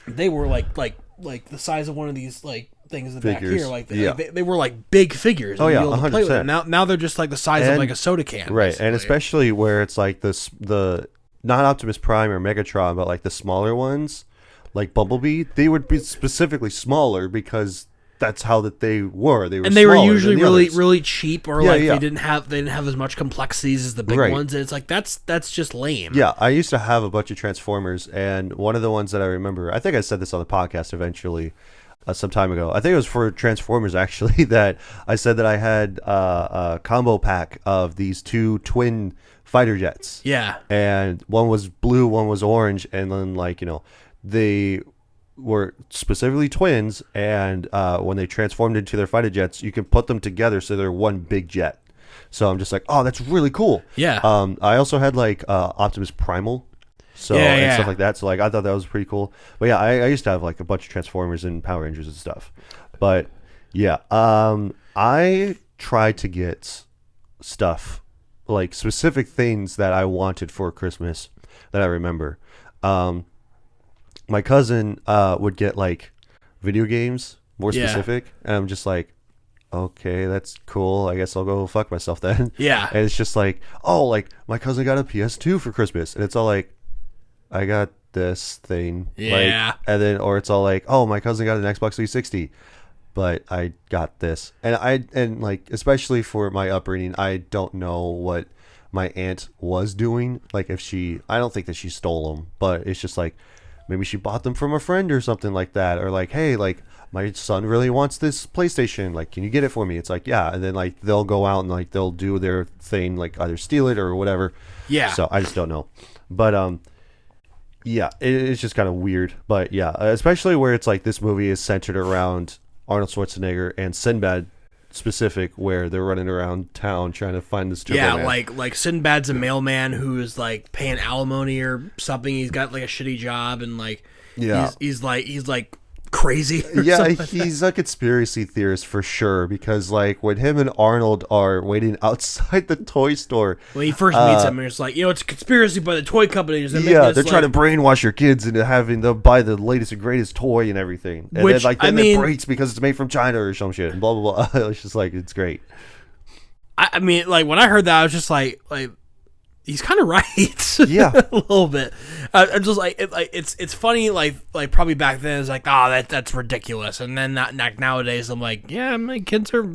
like the size of one of these like things in the figures. back here, like they were like big figures. Oh yeah, 100%. Now they're just like the size of like a soda can, right? basically. And especially where it's like the not Optimus Prime or Megatron, but like the smaller ones, like Bumblebee, they would be specifically smaller because that's how that they were. They were usually really others. really cheap, or Yeah, like yeah. they didn't have as much complexities as the big Right. ones, and it's like that's just lame. Yeah, I used to have a bunch of Transformers, and one of the ones that I remember, I think I said this on the podcast eventually, some time ago. I think it was for Transformers actually that I said that I had a combo pack of these 2 twin fighter jets. Yeah. And one was blue, one was orange, and then like, you know, they were specifically twins, and when they transformed into their fighter jets, you can put them together so they're one big jet. So I'm just like, oh, that's really cool. Yeah. I also had like Optimus Primal, so and stuff like that. So like I thought that was pretty cool. But yeah, I used to have like a bunch of Transformers and Power Rangers and stuff. But yeah, I tried to get stuff like specific things that I wanted for Christmas that I remember. My cousin would get like video games, more specific, and I'm just like, okay, that's cool. I guess I'll go fuck myself then. Yeah. And it's just like, oh, like my cousin got a PS2 for Christmas, and it's all like, I got this thing. Yeah. Like, and then, or it's all like, oh, my cousin got an Xbox 360, but I got this. And like, especially for my upbringing, I don't know what my aunt was doing. Like I don't think that she stole them, but it's just like, maybe she bought them from a friend or something like that. Or like, hey, like my son really wants this PlayStation. Like, can you get it for me? It's like, yeah. And then like they'll go out and like they'll do their thing, like either steal it or whatever. Yeah. So I just don't know. But yeah, it's just kind of weird. But yeah, especially where it's like this movie is centered around Arnold Schwarzenegger and Sinbad specific, where they're running around town trying to find this Turbo Man. like Sinbad's a mailman who is like paying alimony or something. He's got like a shitty job, and like he's like crazy or Yeah, something. he's a conspiracy theorist for sure, because like when him and Arnold are waiting outside the toy store, When he first meets him, and it's like, it's a conspiracy by the toy companies. they're trying to brainwash your kids into having them buy the latest and greatest toy and everything, and Which, then it breaks because it's made from China or some shit, and blah blah blah. It's just like, it's great. I mean, like when I heard that, I was just like he's kind of right. Yeah. A little bit. I'm just like, it's funny. Like probably back then it's like, that's ridiculous. And then nowadays I'm like, yeah, my kids are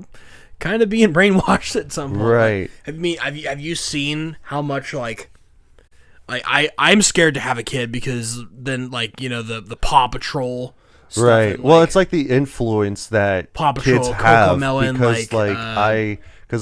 kind of being brainwashed at some point. Right. Have you seen how much like I'm scared to have a kid, because then like, the Paw Patrol stuff. Right. And, Well, it's like the influence that Paw Patrol, kids Coco have, Melon, because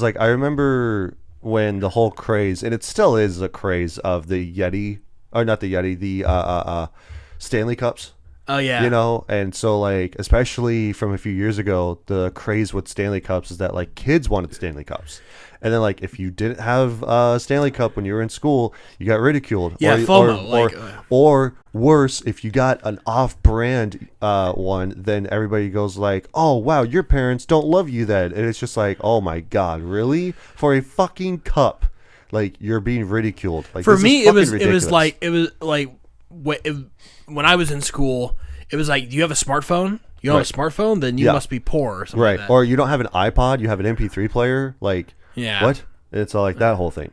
like, I remember when the whole craze, and it still is a craze of the Yeti, or not the Yeti, the Stanley Cups. Oh yeah. And so like, especially from a few years ago, the craze with Stanley Cups is that like kids wanted Stanley Cups. And then like, if you didn't have a Stanley Cup when you were in school, you got ridiculed. Yeah, FOMO. Or worse, if you got an off-brand one, then everybody goes like, oh wow, your parents don't love you then. And it's just like, oh my god, really? For a fucking cup, like, you're being ridiculed. Like, For this me, is fucking ridiculous. it was like when I was in school, it was like, do you have a smartphone? You don't have a smartphone, then you must be poor or something right. like that. Or you don't have an iPod, you have an MP3 player, like, Yeah. what? It's all like that whole thing.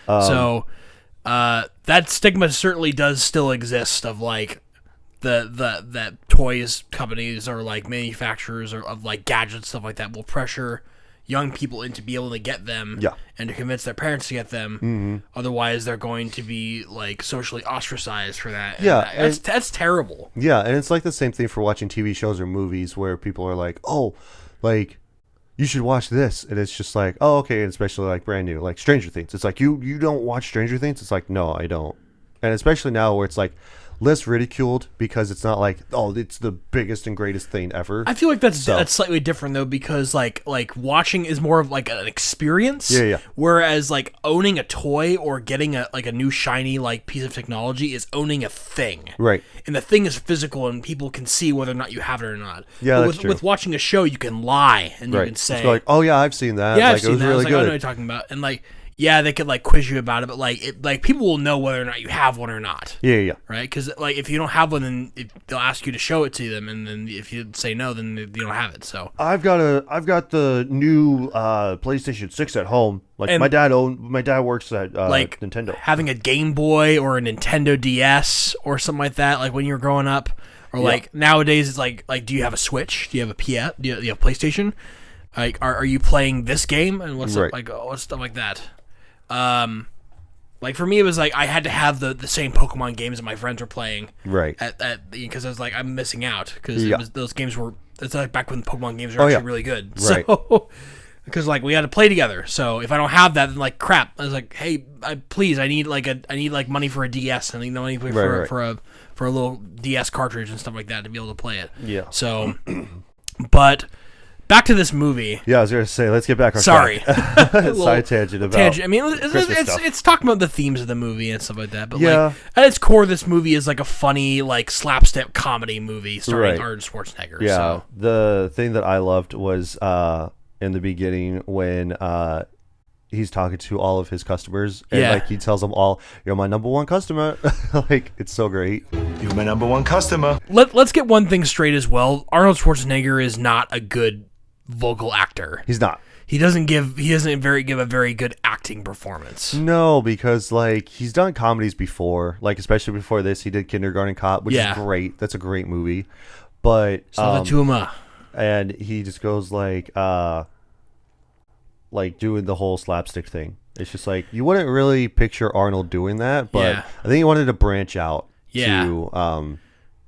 So that stigma certainly does still exist, of like that toys companies or like manufacturers or of like gadgets, stuff like that, will pressure young people into be able to get them, and to convince their parents to get them. Mm-hmm. Otherwise, they're going to be like socially ostracized for that. And that's terrible. Yeah, and it's like the same thing for watching TV shows or movies where people are like, oh, like, you should watch this, and it's just like, oh, okay, and especially like brand new, like Stranger Things. It's like, you don't watch Stranger Things? It's like, no, I don't. And especially now where it's like less ridiculed, because it's not like, oh, it's the biggest and greatest thing ever. I feel like that's slightly different though, because like watching is more of like an experience. Yeah. Whereas like owning a toy or getting a new shiny like piece of technology is owning a thing. Right. And the thing is physical, and people can see whether or not you have it or not. Yeah, but that's true. With watching a show, you can lie and you can say, It's like, oh yeah, I've seen that. yeah, like, I've seen it was that. really I was like, good. I know what you're talking about. And like, yeah, they could like quiz you about it, but like people will know whether or not you have one or not. Yeah. Right? Because like if you don't have one, then they'll ask you to show it to them, and then if you say no, then you don't have it. So I've got the new PlayStation 6 at home. Like And- my dad works at like Nintendo. having a Game Boy or a Nintendo DS or something like that, like when you were growing up, or like nowadays it's like do you have a Switch? Do you have a PS? Do you have PlayStation? Like are you playing this game and what's Right. what's stuff like that? Like for me, it was like I had to have the same Pokemon games that my friends were playing, Right. Because I was like I'm missing out because those games were. It's like back when Pokemon games were Oh, actually yeah. really good. Right. So because like we had to play together. So if I don't have that, then like crap. I was like, hey, please, I need money for a DS. I need money for a little DS cartridge and stuff like that to be able to play it. Yeah. So, but. Back to this movie. Yeah, I was gonna say, let's get back on Sorry. track. Side tangent about I mean, Christmas stuff. it's talking about the themes of the movie and stuff like that. But Yeah. like at its core, this movie is like a funny, like slapstick comedy movie starring Right. Arnold Schwarzenegger. Yeah, So. the thing that I loved was in the beginning when he's talking to all of his customers and like he tells them all, "You're my number one customer." Like it's so great. You're my number one customer. Let's get one thing straight as well. Arnold Schwarzenegger is not a good vocal actor. He's not. He doesn't give a very good acting performance. No, because like he's done comedies before, like especially before this, he did Kindergarten Cop, which is great. That's a great movie. But and he just goes like doing the whole slapstick thing. It's just like you wouldn't really picture Arnold doing that, but I think he wanted to branch out to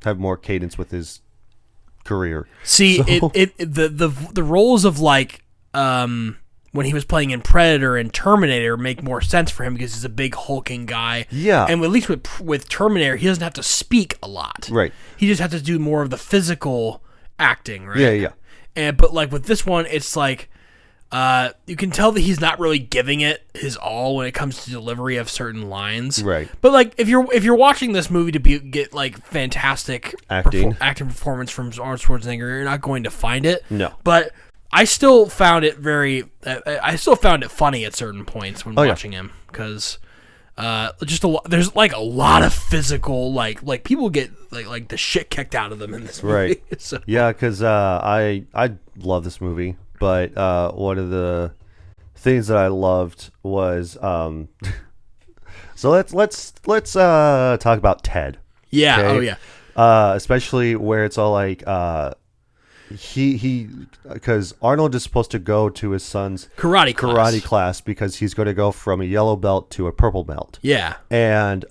have more cadence with his career. See, So- the roles of like when he was playing in Predator and Terminator make more sense for him because he's a big hulking guy. Yeah. And at least with Terminator, he doesn't have to speak a lot. Right. He just has to do more of the physical acting, right? Yeah. But like with this one, it's like you can tell that he's not really giving it his all when it comes to delivery of certain lines. Right. But like if you're watching this movie to get like fantastic Acting. acting performance from Arnold Schwarzenegger, you're not going to find it. No. But I still found it funny at certain points when watching him because there's like a lot of physical like people get like the shit kicked out of them in this movie. Right. So. Yeah, because I love this movie, but one of the things that I loved was so let's talk about Ted. Yeah. Okay? Oh yeah. Especially where it's all like he because Arnold is supposed to go to his son's Karate class because he's going to go from a yellow belt to a purple belt. Yeah. And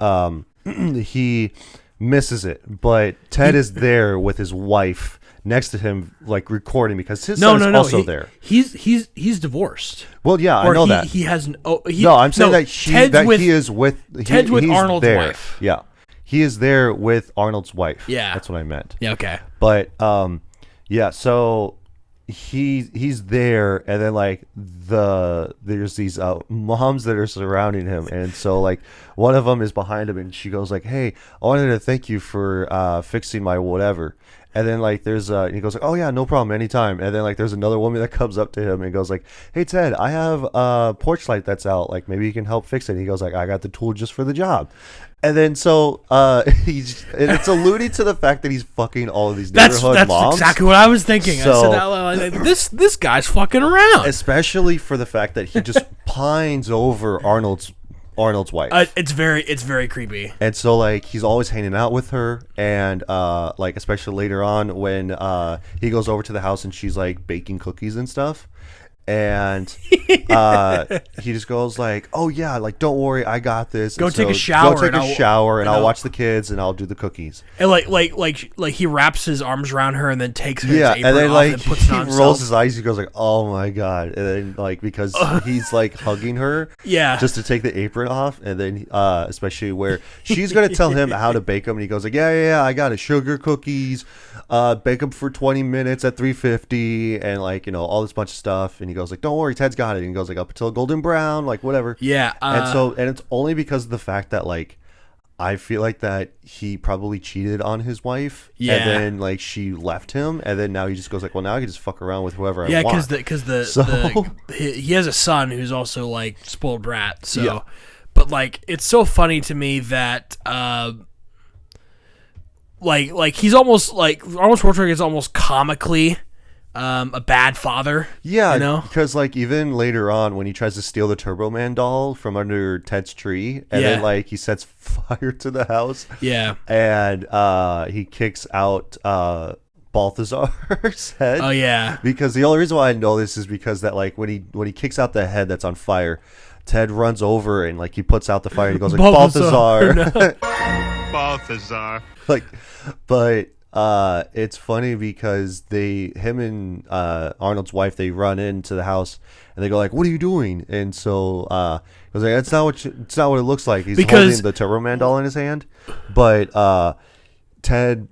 he misses it, but Ted is there with his wife next to him, like recording because his son is also there. He's divorced. Well, yeah, I Or know that. he has No, I'm saying that he is with Ted's with he's Arnold's there. wife. Yeah, he is there with Arnold's wife. Yeah. That's what I meant. Yeah. Okay. But yeah, so he's there, and then like there's these moms that are surrounding him, and so like one of them is behind him, and she goes like, "Hey, I wanted to thank you for fixing my whatever." And then like there's and he goes like, "Oh yeah, no problem, anytime." And then like there's another woman that comes up to him and goes like, "Hey Ted, I have a porch light that's out. Like maybe you can help fix it." And he goes like, "I got the tool just for the job." And then so it's alluding to the fact that he's fucking all of these neighborhood That's moms. exactly what I was thinking. I So- said that out loud. This guy's fucking around. Especially for the fact that he just pines over Arnold's wife. It's very creepy. And so like he's always hanging out with her, and like especially later on when he goes over to the house and she's like baking cookies and stuff, and he just goes like, "Oh yeah, like don't worry, I got this. Go And take a so shower Go take and a shower, and I'll I'll- watch the kids, and I'll do the cookies." And like he wraps his arms around her and then takes her Yeah, apron and then off like and puts he it on rolls himself. his eyes. He goes like, "Oh my god!" And then like because he's like hugging her, Yeah. just to take the apron off, and then especially where she's gonna tell him how to bake them, and he goes like, "Yeah, I got it. Sugar cookies, bake them for 20 minutes at 350, and like all this bunch of stuff." And he goes like, "Don't worry, Ted's got it." And he goes like, "Up until golden brown, like whatever." Yeah. And it's only because of the fact that like I feel like that he probably cheated on his wife, Yeah. and then like she left him, and then now he just goes like, well, now I can just fuck around with whoever I want. Yeah, because he has a son who's also like spoiled brat. So, Yeah. but like it's so funny to me that like he's almost like Arnold Schwarzenegger is almost comically a bad father. Yeah, you know, because like even later on when he tries to steal the Turbo Man doll from under Ted's tree, and Yeah. then like he sets fire to the house, yeah. and he kicks out Balthazar's head. Oh yeah. Because the only reason why I know this is because that like when he kicks out the head that's on fire, Ted runs over and like he puts out the fire and he goes like Balthazar. Balthazar. Like, but it's funny because him and Arnold's wife, they run into the house and they go like, "What are you doing?" And so he was like, "It's not what it looks like." He's holding the Turbo Man doll in his hand, but Ted,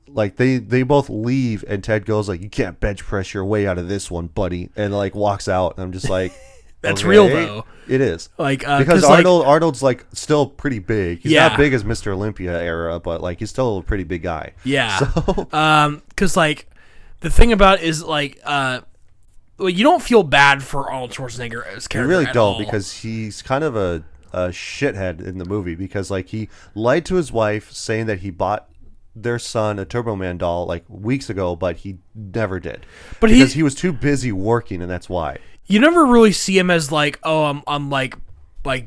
like they both leave and Ted goes like, "You can't bench press your way out of this one, buddy," and like walks out. And I'm just like, That's okay. real though. It is Like because Arnold's like still pretty big. He's Yeah. not big as Mr. Olympia era, but like he's still a pretty big guy. Yeah. So Because like the thing about it is like well, you don't feel bad for Arnold Schwarzenegger as you character. really at don't all. because he's kind of a shithead in the movie because like he lied to his wife saying that he bought their son a Turbo Man doll like weeks ago, but he never did. But because he was too busy working, and that's why. You never really see him as like, oh, I'm like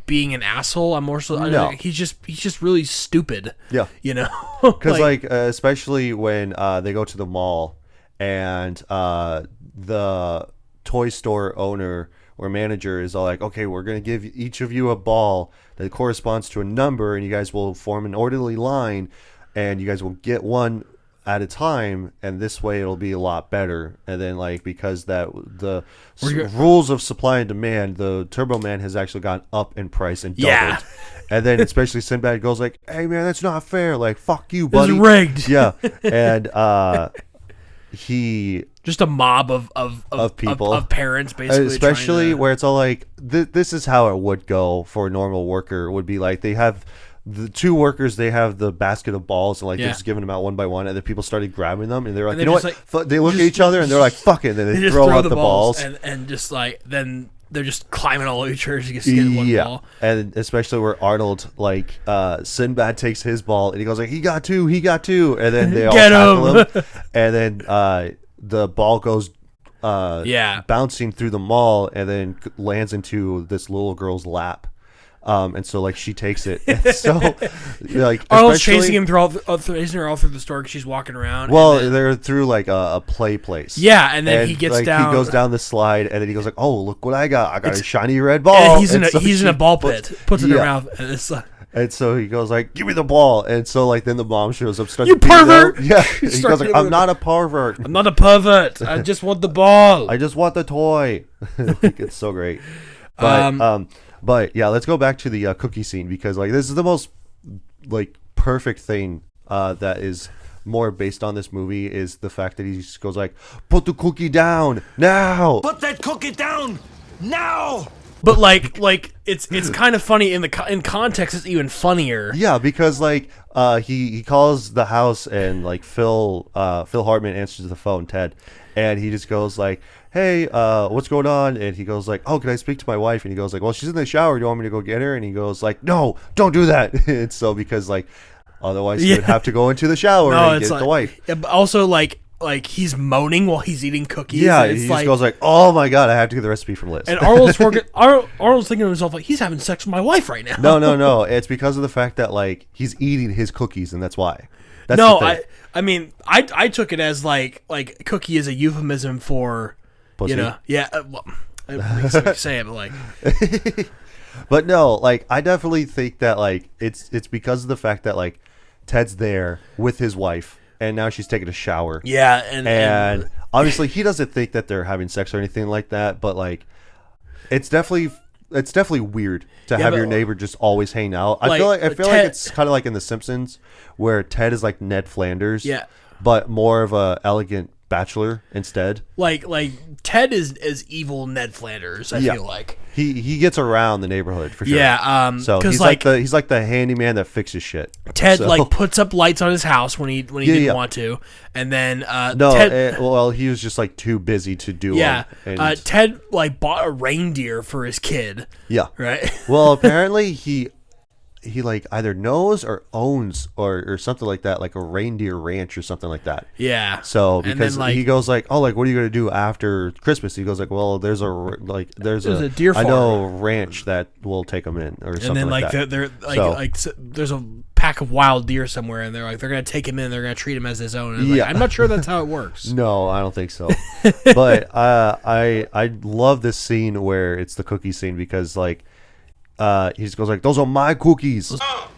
being an asshole. I'm more so. No. He's just really stupid. Yeah. You know. Because like especially when they go to the mall and the toy store owner or manager is all like, okay, we're going to give each of you a ball that corresponds to a number, and you guys will form an orderly line, and you guys will get one at a time, and this way it'll be a lot better. And then like because that the rules of supply and demand, the Turbo Man has actually gone up in price and doubled. Yeah. And then especially Sinbad goes like, "Hey man, that's not fair. Like fuck you, buddy. It's rigged." Yeah. And he just a mob of people of parents basically, especially trying to... where it's all like this is how it would go for a normal worker. Would be like they have the two workers, they have the basket of balls and like they're just giving them out one by one, and then people started grabbing them and they're like, And you know what, like, they look at each other and they're like, fuck it, and then they just throw out the balls and just like then they're just climbing all over each other to get one ball. And especially where Arnold, like Sinbad takes his ball and he goes like, he got two, and then they all Get tackle him. And then the ball goes bouncing through the mall and then lands into this little girl's lap. And so like she takes it. And so like Arnold's chasing him chasing her all through the store because she's walking around. Well, and then, they're through like a play place. Yeah, and then he gets like, down. He goes down the slide, and then he goes like, "Oh, look what I got! I got a shiny red ball." And he's in a ball puts- pit. Puts it in her mouth, and it's like, And so he goes like, "Give me the ball!" And so like then the mom shows up, starts "You beating pervert!" her. Yeah, he goes like, "I'm not a pervert. I'm not a pervert. I just want the ball. I just want the toy." Like, it's so great. But yeah, let's go back to the cookie scene because like this is the most like perfect thing that is more based on this movie is the fact that he just goes like, "Put the cookie down now. Put that cookie down now. But like it's kind of funny in context. It's even funnier. Yeah, because like he calls the house and like Phil Hartman answers the phone, Ted, and he just goes like, "Hey, what's going on?" And he goes like, "Oh, can I speak to my wife?" And he goes like, "Well, she's in the shower. Do you want me to go get her?" And he goes like, "No, don't do that." And so because like otherwise he would have to go into the shower and get the wife. Yeah, but also like he's moaning while he's eating cookies. Yeah, and he it's just goes like, "Oh my god, I have to get the recipe from Liz." And Arnold's thinking to himself like, he's having sex with my wife right now. No. It's because of the fact that like he's eating his cookies, and that's why. That's no, the thing. I mean I took it as like cookie is a euphemism for Pussy. you know well I don't say it but like But no, like I definitely think that like it's because of the fact that like Ted's there with his wife and now she's taking a shower. Yeah, and obviously he doesn't think that they're having sex or anything like that, but like it's definitely weird to have your neighbor just always hang out. I feel like it's kind of like in The Simpsons where Ted is like Ned Flanders. Yeah. But more of a elegant bachelor instead. Like Ted is evil Ned Flanders, I feel like. he gets around the neighborhood for sure. Yeah, so he's he's like the handyman that fixes shit. Ted like puts up lights on his house when he didn't want to, and then Ted, well, he was just like too busy to do. Yeah, and Ted like bought a reindeer for his kid. Yeah, right. Well, apparently he like either knows or owns or something like that, like a reindeer ranch or something like that. Yeah. So because then, like, he goes like, oh, like what are you gonna do after Christmas? He goes like, well, there's a deer farm. I know ranch that will take them in or something. And then like that. they're like there's a pack of wild deer somewhere, and they're gonna take him in. They're gonna treat him as his own. And I'm not sure that's how it works. No, I don't think so. But I love this scene where it's the cookie scene because like. He just goes like, those are my cookies. Oh,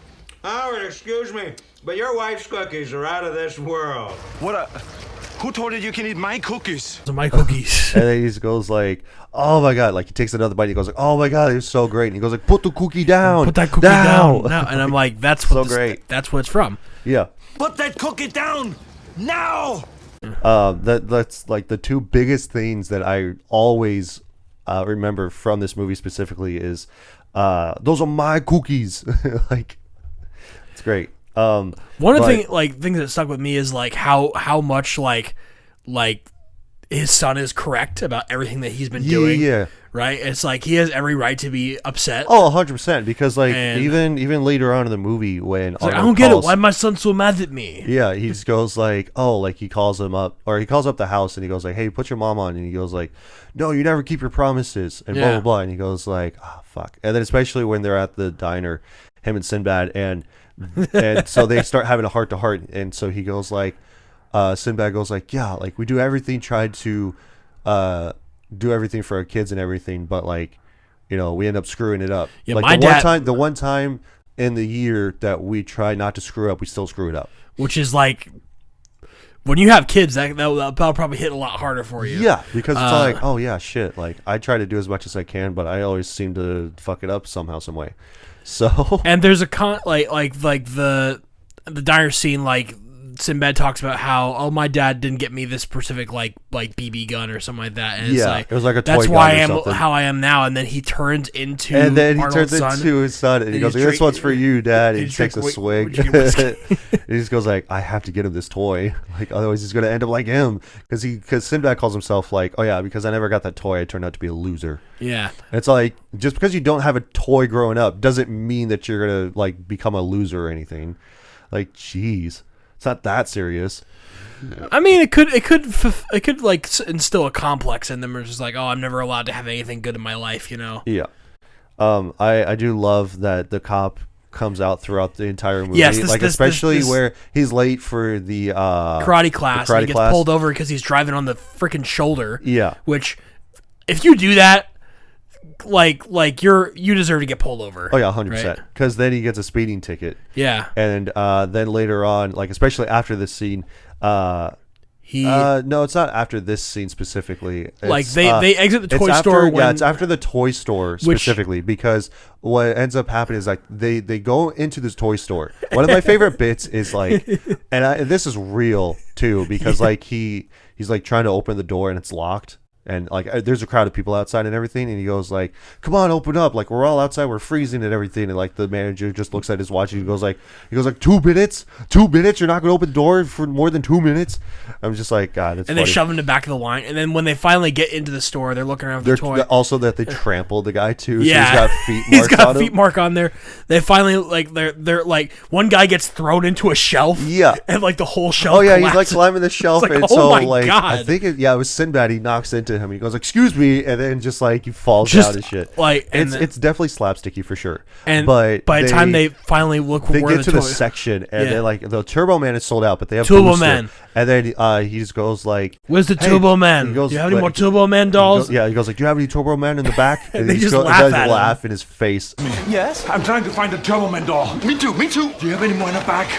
Howard, excuse me, but your wife's cookies are out of this world. Who told you you can eat my cookies? Those are my cookies. And then he just goes like, oh my god, like he takes another bite. He goes like, oh my god, it was so great. And he goes like, put the cookie down. Put that cookie down. Now. And I'm like, that's what so great. That's what it's from. Yeah. Put that cookie down now. That's like the two biggest things that I always remember from this movie specifically is. Those are my cookies. Like, it's great. One of the things that stuck with me is like how much like his son is correct about everything that he's been doing. Yeah. Right. It's like he has every right to be upset. Oh, 100%. Because like even later on in the movie when I don't get it. Why my son so mad at me? Yeah, he just goes like, oh, like he calls him up or he calls up the house and he goes like, hey, put your mom on, and he goes like, no, you never keep your promises and blah blah blah, and he goes like, oh fuck. And then especially when they're at the diner, him and Sinbad, and so they start having a heart to heart, and so he goes like, Sinbad goes like, yeah, like we do everything, tried to do everything for our kids and everything, but like, you know, we end up screwing it up. Yeah, like the one time in the year that we try not to screw up, we still screw it up. Which is like, when you have kids, that'll probably hit a lot harder for you. Yeah, because it's like, oh yeah, shit. Like I try to do as much as I can, but I always seem to fuck it up somehow, some way. So and there's a like the diner scene, like Sinbad talks about how my dad didn't get me this specific like BB gun or something like that, and it's like, it was like a toy that's gun why or I am something. how I am now, and then he turns into his son, and he goes like, this one's for you, Dad, and he takes a swig. He just goes like, I have to get him this toy, like otherwise he's gonna end up like him, because Sinbad calls himself like, oh yeah, because I never got that toy, I turned out to be a loser. Yeah, and it's like, just because you don't have a toy growing up doesn't mean that you're gonna like become a loser or anything. Like, jeez. It's not that serious. I mean, it could like instill a complex in them, or just like, oh, I'm never allowed to have anything good in my life, you know? Yeah. I do love that the cop comes out throughout the entire movie. Yes, especially where he's late for the karate class. And he gets pulled over because he's driving on the freaking shoulder. Yeah. Which, if you do that, like you deserve to get pulled over. Oh yeah, 100%. Because then he gets a speeding ticket. Yeah. And then later on, like especially after this scene, no, it's not after this scene specifically. Like they exit the toy store. It's after the toy store specifically, because what ends up happening is like they go into this toy store. One of my favorite bits is like, and this is real too, because like he's like trying to open the door and it's locked. And like, there's a crowd of people outside and everything, and he goes like, "Come on, open up! Like we're all outside, we're freezing and everything." And like the manager just looks at his watch and he goes like, 2 minutes, 2 minutes. You're not gonna open the door for more than 2 minutes. I'm just like, God, it's. And funny. they shove him to the back of the line, and then when they finally get into the store, they're looking around for the toy. Also, that they trampled the guy too. Yeah, so he's got feet marks. He's got on feet him. mark on there. They finally like they're like, one guy gets thrown into a shelf. Yeah, and like the whole shelf. Oh yeah, collapses. he's like climbing the shelf, like, and oh so my like God. I think it was Sinbad. He knocks into him. He goes, "Excuse me," and then just like he falls down and shit. Like it's definitely slapsticky for sure. And but by the time they finally look, they where get to the the section, and then like the Turbo Man is sold out, but they have Turbo Booster. Man. And then he just goes like, "Where's the Turbo Man? Do you have any more Turbo Man dolls?" He goes like, "Do you have any Turbo Man in the back?" And they just laugh in his face. Yes, I'm trying to find a Turbo Man doll. Me too. Do you have any more in the back?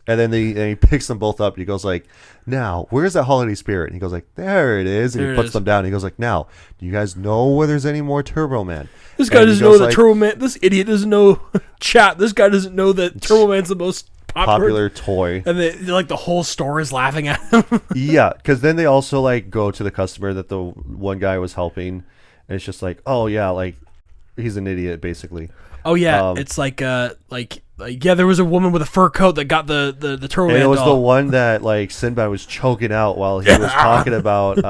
And then he picks them both up and he goes like, "Now, where's that holiday spirit?" And he goes like, "There it is." And he puts them down and he goes like, "Now, do you guys know where there's any more Turbo Man?" This guy doesn't know that Turbo Man. This idiot doesn't know chat. This guy doesn't know that Turbo Man's the most popular toy. And like the whole store is laughing at him. Yeah, because then they also like go to the customer that the one guy was helping, and it's just like, oh yeah, like he's an idiot basically. Oh yeah, it's like yeah, there was a woman with a fur coat that got the Turbo Man And it was doll. the one that like Sinbad was choking out while he was talking about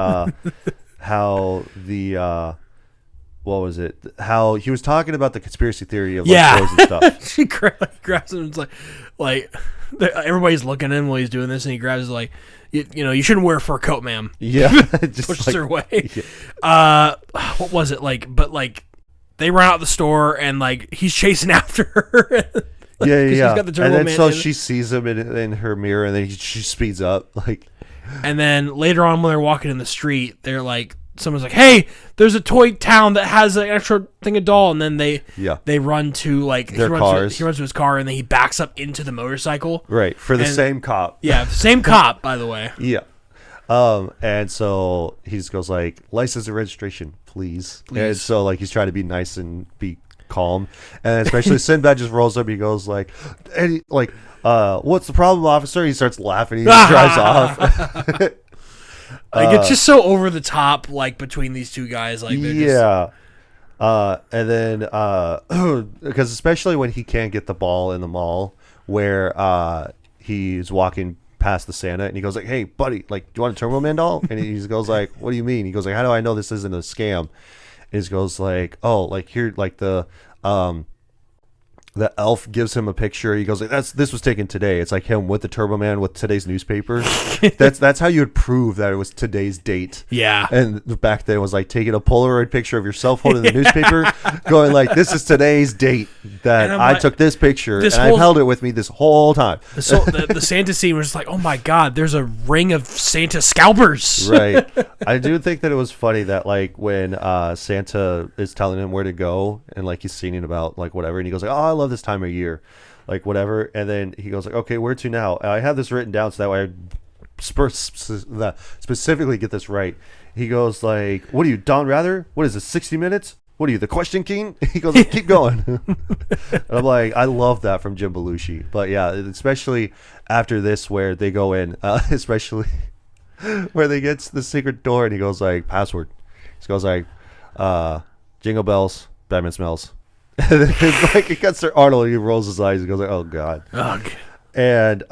how the what was it? How he was talking about the conspiracy theory of like, toys and stuff. She grabs him and it's like everybody's looking at him while he's doing this, and he grabs like, you know, you shouldn't wear a fur coat, ma'am. Yeah, just pushes like, her away. Yeah. What was it like? But like they run out the store and like he's chasing after her. Yeah. He's got the Turbo and then Man so in she sees him in her mirror, and then she speeds up like. And then later on, when they're walking in the street, they're like, someone's like, "Hey, there's a toy town that has an extra thing of doll," and then they run to like their cars. He runs to his car, and then he backs up into the motorcycle. Right, for the same cop. Yeah, same cop, by the way. Yeah. And so he just goes like, license and registration, please. And so like he's trying to be nice and be calm, and especially Sinbad just rolls up. He goes like, what's the problem, officer? He starts laughing. He just drives off. Like it's just so over the top, like between these two guys. Like yeah. And then because especially when he can't get the ball in the mall, where he's walking past the Santa, and he goes like, "Hey, buddy, like, do you want a Turbo Man doll?" And he goes like, "What do you mean?" He goes like, "How do I know this isn't a scam?" And he goes like, "Oh, like here, like the elf gives him a picture. He goes like, this was taken today. It's like him with the Turbo Man with today's newspaper. that's how you would prove that it was today's date." Yeah. And back then it was like taking a Polaroid picture of yourself holding the newspaper, going like, "This is today's date that I took this picture, and I've held it with me this whole time." The Santa scene was just like, "Oh my God, there's a ring of Santa scalpers." Right. I do think that it was funny that like when Santa is telling him where to go, and like he's singing about like whatever, and he goes like, "Oh, I love this time of year," like whatever, and then he goes like, "Okay, where to now?" And I have this written down so that way I specifically get this right. He goes like, "What are you, Don Rather? What is this, 60 Minutes? What are you, the Question King?" He goes like, "Keep going." And I'm like, I love that from Jim Belushi. But yeah, especially after this where they go in, especially where they get to the secret door, and he goes like, "Password." He goes like, "Jingle bells, Batman smells." And then it's like it cuts to Arnold, and he rolls his eyes and goes like, "Oh God." Ugh. And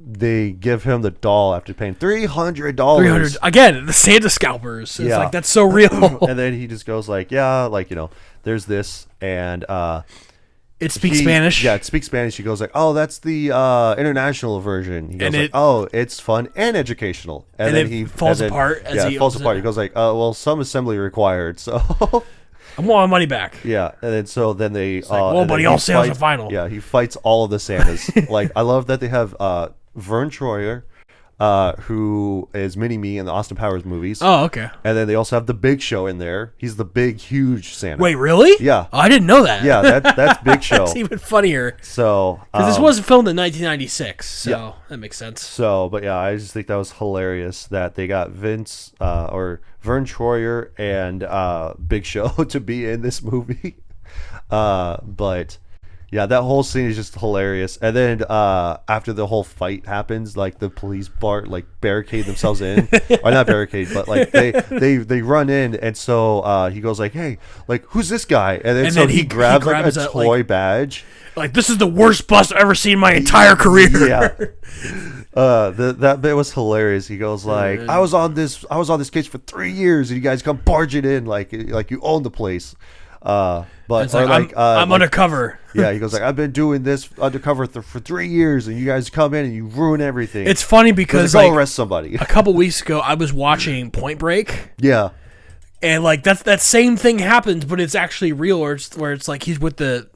they give him the doll after paying $300. $300 again. The Santa scalpers. It's like, that's so real. And then he just goes like, "Yeah, like, you know, there's this," and it speaks Spanish. Yeah, it speaks Spanish. He goes like, "Oh, that's the international version." He goes And like, "Oh, it's fun and educational." And then it falls apart as he it falls opens apart. it. He goes like, "Well, some assembly required." So I want my money back. yeah, and then they well, buddy, all sales are final. Yeah, he fights all of the Santas. Like, I love that they have Vern Troyer, who is Mini-Me in the Austin Powers movies. Oh, okay. And then they also have the Big Show in there. He's the big, huge Santa. Wait, really? Yeah. Oh, I didn't know that. Yeah, that's Big Show. That's even funnier. So, because this was filmed in 1996, so yeah. that makes sense. So, but yeah, I just think that was hilarious that they got Vince or Vern Troyer and Big Show to be in this movie. But yeah, that whole scene is just hilarious. And then after the whole fight happens, like the police barricade themselves in, or not barricade, but like they run in, and so he goes like, "Hey, like, who's this guy?" And then he grabs like a toy badge. Like, "This is the worst bust I've ever seen in my entire career." Yeah. That bit was hilarious. He goes like, I was on this case for 3 years, and you guys come barging in like you own the place. But it's like, I'm undercover. Yeah, he goes like, "I've been doing this undercover for 3 years, and you guys come in and you ruin everything." It's funny because go arrest somebody. A couple weeks ago, I was watching Point Break. Yeah. And like that same thing happens, but it's actually real, where it's like he's with the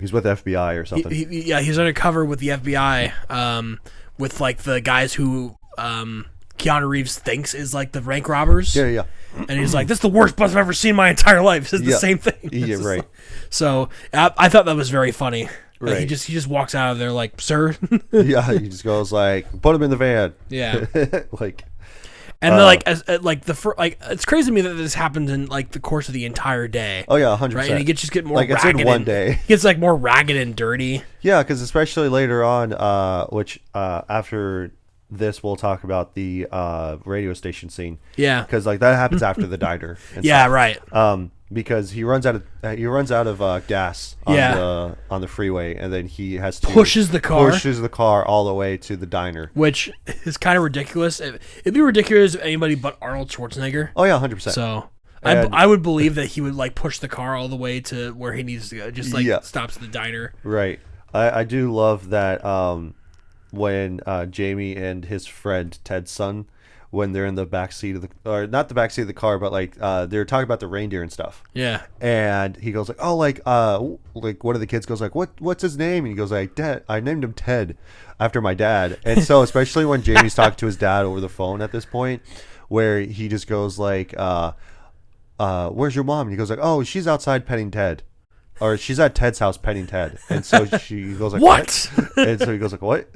he's with FBI or something. He's undercover with the FBI, with like the guys who Keanu Reeves thinks is like the rank robbers. Yeah. And he's like, "This is the worst bus I've ever seen in my entire life." It's the same thing. Yeah, right. Like, so I thought that was very funny. Right. He just walks out of there like, "Sir." Yeah, he just goes like, "Put him in the van." Yeah. Like. And then, like, it's crazy to me that this happens in like the course of the entire day. Oh yeah, 100%. Right, and he gets just get more like it's ragged in one and, day. He gets like more ragged and dirty. Yeah, because especially later on, which after this we'll talk about the radio station scene. Yeah, because like that happens after the diner. And yeah, stuff. right. Because he runs out of gas on the freeway, and then he has to pushes the car all the way to the diner, which is kind of ridiculous. It'd be ridiculous if anybody but Arnold Schwarzenegger. Oh yeah, 100%. So I would believe that he would like push the car all the way to where he needs to go, just like stops at the diner. Right. I do love that when Jamie and his friend Ted's son, when they're in the back seat of or not the back seat of the car, but like they're talking about the reindeer and stuff. Yeah. And he goes like, oh, like one of the kids goes like, what's his name? And he goes like, Dad, I named him Ted after my dad. And so especially when Jamie's talking to his dad over the phone at this point, where he just goes like, where's your mom? And he goes like, oh, she's outside petting Ted. Or she's at Ted's house petting Ted. And so she goes like, what? And so he goes like, what?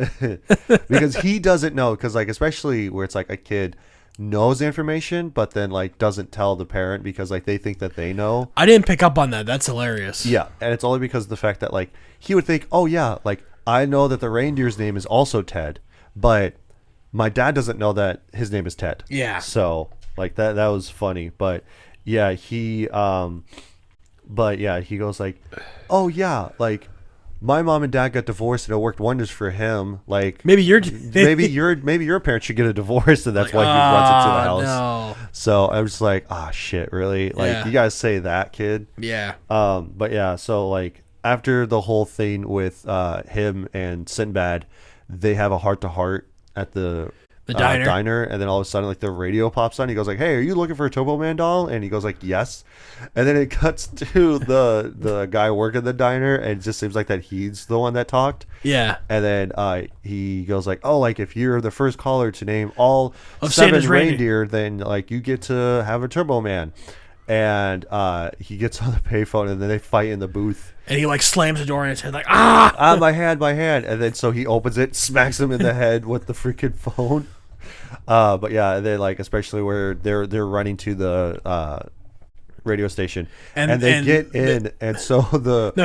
Because he doesn't know. Because like, especially where it's like a kid knows the information, but then like doesn't tell the parent because like they think that they know. I didn't pick up on that. That's hilarious. Yeah. And it's only because of the fact that like he would think, oh yeah, like I know that the reindeer's name is also Ted, but my dad doesn't know that his name is Ted. Yeah. So like that was funny. But yeah, he goes like, oh yeah, like my mom and dad got divorced and it worked wonders for him. Like maybe your parents should get a divorce, and that's why he runs into the house. No. So I was just like, shit, really? Like you guys say that, kid? Yeah. But yeah, so like after the whole thing with him and Sinbad, they have a heart to heart at the diner, and then all of a sudden like the radio pops on. He goes like, hey, are you looking for a Turbo Man doll? And he goes like, yes. And then it cuts to the guy working the diner, and it just seems like that he's the one that talked. Yeah. And then he goes like, oh, like if you're the first caller to name all of 7 Santa's reindeer, then like you get to have a Turbo Man. And he gets on the payphone, and then they fight in the booth. And he like slams the door in his head, like my hand. And then so he opens it, smacks him in the head with the freaking phone. But yeah, they like especially where they're running to the radio station, and they get in, and so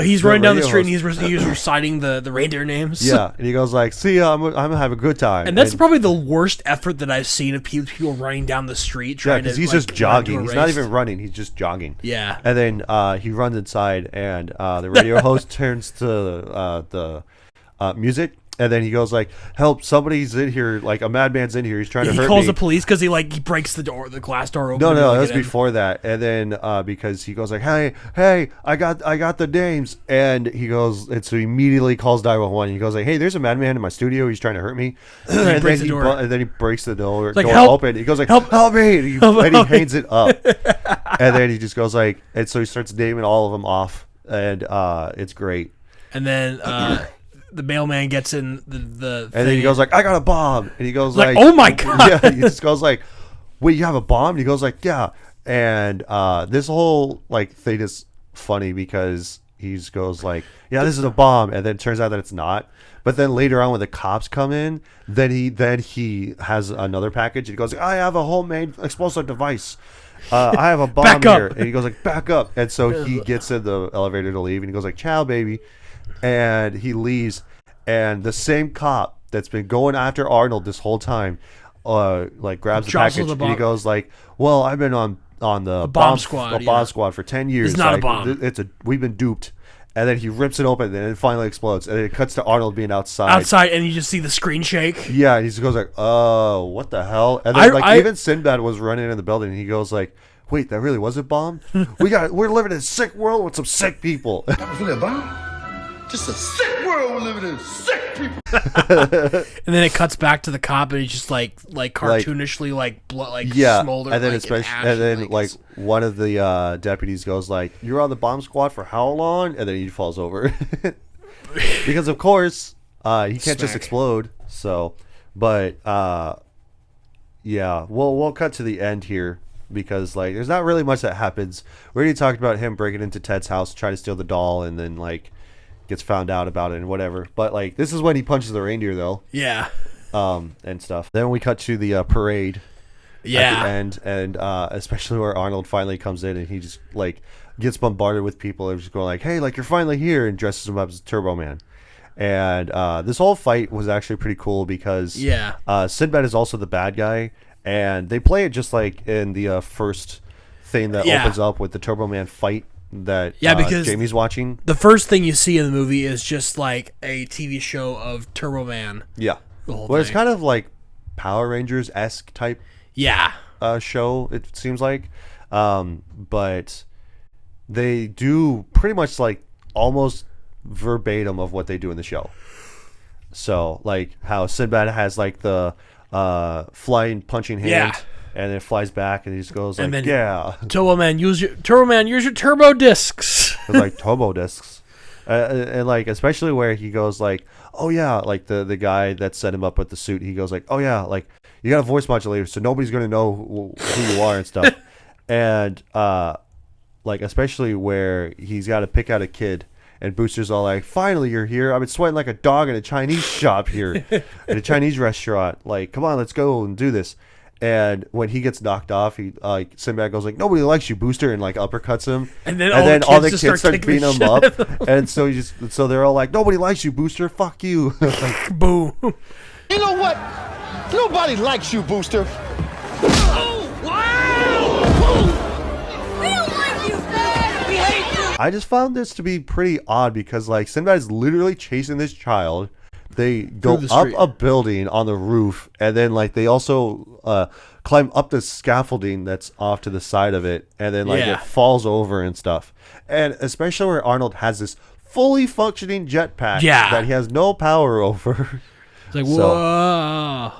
he's running down the street, and he's reciting the reindeer names. Yeah, and he goes like, "See, I'm gonna have a good time." And that's probably the worst effort that I've seen of people running down the street trying because he's just jogging. He's not even running. He's just jogging. Yeah. And then he runs inside, and the radio host turns to the music. And then he goes like, "Help! Somebody's in here! Like a madman's in here. He's trying to hurt me." He calls the police because he breaks the glass door open. No, that was before that. And then because he goes like, "Hey, I got the names." And he goes, and so he immediately calls 911. He goes like, "Hey, there's a madman in my studio. He's trying to hurt me." And then he breaks the door open. He goes like, "Help me!" And he hangs it up. And then he just goes like, and so he starts naming all of them off, and it's great. And then. The mailman gets in the and then he goes like, I got a bomb. And he goes like, oh my God. Yeah, he just goes like, wait, you have a bomb? And he goes like, yeah. And this whole like thing is funny because he just goes like, yeah, this is a bomb. And then it turns out that it's not. But then later on when the cops come in, then he has another package. And he goes like, I have a homemade explosive device. I have a bomb here. And he goes like, back up. And so he gets in the elevator to leave, and he goes like, ciao, baby. And he leaves, and the same cop that's been going after Arnold this whole time, like grabs the package, and he goes like, "Well, I've been on the bomb squad for 10 years. It's not like, a bomb. We've been duped." And then he rips it open, and it finally explodes, and it cuts to Arnold being outside. And you just see the screen shake. Yeah, and he just goes like, "Oh, what the hell?" And then even Sinbad was running in the building, and he goes like, "Wait, that really was a bomb? We're living in a sick world with some sick people." Just a sick world we're living in. Sick people. And then it cuts back to the cop, and he's just like cartoonishly smoldered. And then like one of the deputies goes like, "You're on the bomb squad for how long?" And then he falls over because of course he can't just explode. So, but yeah, we'll cut to the end here. Because like there's not really much that happens. We already talked about him breaking into Ted's house, trying to steal the doll, and then like gets found out about it and whatever. But like this is when he punches the reindeer though. Yeah. And stuff. Then we cut to the parade Yeah. the end, and especially where Arnold finally comes in and he just like gets bombarded with people and just going like, "Hey, like you're finally here," and dresses him up as Turbo Man. And this whole fight was actually pretty cool because Sinbad is also the bad guy, and they play it just like in the first thing that opens up with the Turbo Man fight that because Jamie's watching. The first thing you see in the movie is just like a TV show of Turbo Man. Yeah. The whole Well, it's thing. kind of like Power Rangers-esque type show, it seems like. But they do pretty much like almost verbatim of what they do in the show. So, like how Sinbad has like the flying punching hand, and it flies back, and he just goes like, Turbo Man, use your turbo discs. It's like turbo discs, and like especially where he goes like, oh yeah, like the guy that set him up with the suit, he goes like, oh yeah, like you got a voice modulator, so nobody's gonna know who you are and stuff, and like especially where he's got to pick out a kid. And Booster's all like, finally you're here. I've been sweating like a dog in a Chinese shop here. At a Chinese restaurant. Like, come on, let's go and do this. And when he gets knocked off, he Sinbad goes like, nobody likes you, Booster, and like uppercuts him. And then all the kids start beating him up. And so they're all like, nobody likes you, Booster, fuck you. Like, boom. You know what? Nobody likes you, Booster. I just found this to be pretty odd because like Sinbad is literally chasing this child. They go up a building on the roof, and then like they also climb up the scaffolding that's off to the side of it, and then like it falls over and stuff. And especially where Arnold has this fully functioning jetpack that he has no power over. It's like, whoa.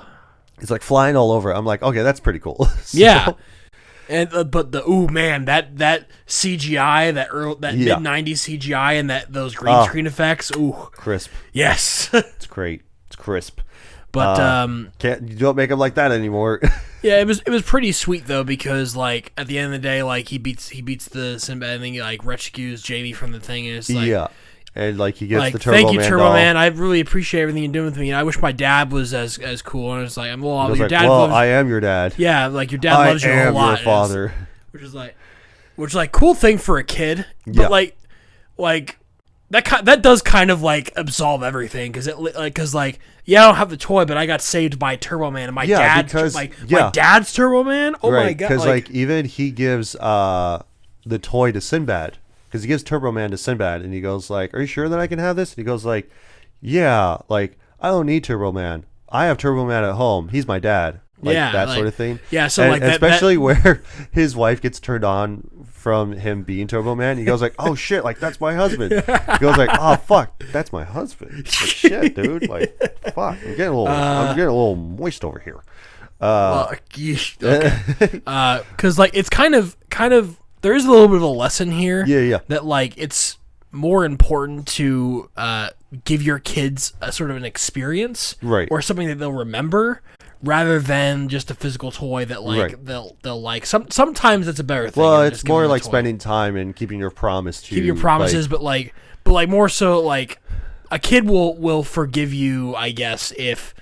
It's like flying all over. I'm like, okay, that's pretty cool. Yeah. And but that CGI, that mid '90s CGI, and those green screen effects, crisp. Yes, it's great. It's crisp. But you don't make them like that anymore. Yeah, it was pretty sweet though, because like at the end of the day, like he beats the Sinbad, and then he like rescues Jamie from the thing, and it's like and like he gets like, the Turbo thank you, Man Turbo doll. Man. I really appreciate everything you're doing with me, and I wish my dad was as cool. And it's like, well, your like, dad. Well, loves, I am your dad. Yeah, like your dad loves you a whole lot. I am your father. Which is like cool thing for a kid, but like that does kind of like absolve everything, because I don't have the toy, but I got saved by Turbo Man, and my dad's Turbo Man. Oh my god! Because like even he gives the toy to Sinbad, because he gives Turbo Man to Sinbad, and he goes like, "Are you sure that I can have this?" And he goes like, "Yeah, like I don't need Turbo Man. I have Turbo Man at home. He's my dad." Like that sort of thing. Yeah, so and like that, especially where his wife gets turned on from him being Turbo Man, he goes like, "Oh shit, like that's my husband." He goes like, "Oh fuck, that's my husband." Like, shit, dude, like fuck, I'm getting a little moist over here. Because like it's kind of there is a little bit of a lesson here. Yeah. That like it's more important to give your kids a sort of an experience, right, or something that they'll remember, rather than just a physical toy that like they'll like. Sometimes it's a better thing. Well, it's more like spending time and keeping your promise to keep your promises, but more so like a kid will forgive you, I guess, if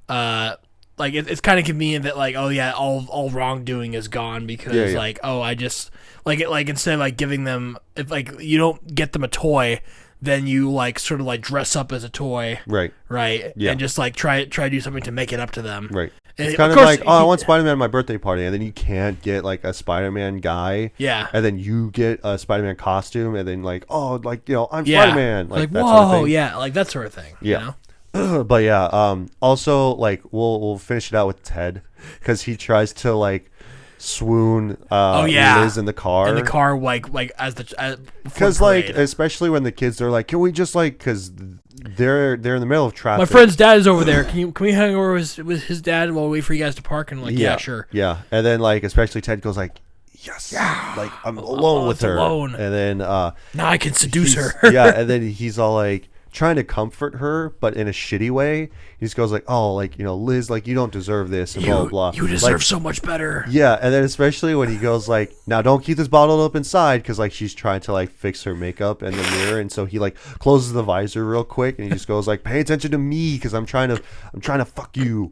like it's kind of convenient that like, oh yeah, all wrongdoing is gone, because like, oh, I just like instead of like giving them, if like you don't get them a toy, then you like sort of like dress up as a toy, right, and just like try to do something to make it up to them, right. And it's kind of like, I want Spider-Man at my birthday party, and then you can't get like a Spider-Man guy, and then you get a Spider-Man costume, and then like, oh, like, you know, I'm Spider-Man, like that whoa, sort of thing. like that sort of thing, you know? But yeah, also like we'll finish it out with Ted, because he tries to like swoon Liz in the car, like as because like especially when the kids are like, can we just like, because they're in the middle of traffic. My friend's dad is over there. Can we hang over with his dad while we wait for you guys to park? And I'm like, yeah, sure. Yeah, and then like especially Ted goes like, yes, like I'm alone with her, and then now I can seduce her. And then he's all like trying to comfort her, but in a shitty way. He just goes like, oh, like, you know, Liz, like, you don't deserve this, and blah, blah, blah. You deserve so much better. Yeah, and then especially when he goes like, now don't keep this bottled up inside, because like she's trying to like fix her makeup in the mirror, and so he like closes the visor real quick, and he just goes like, pay attention to me, because I'm trying to fuck you.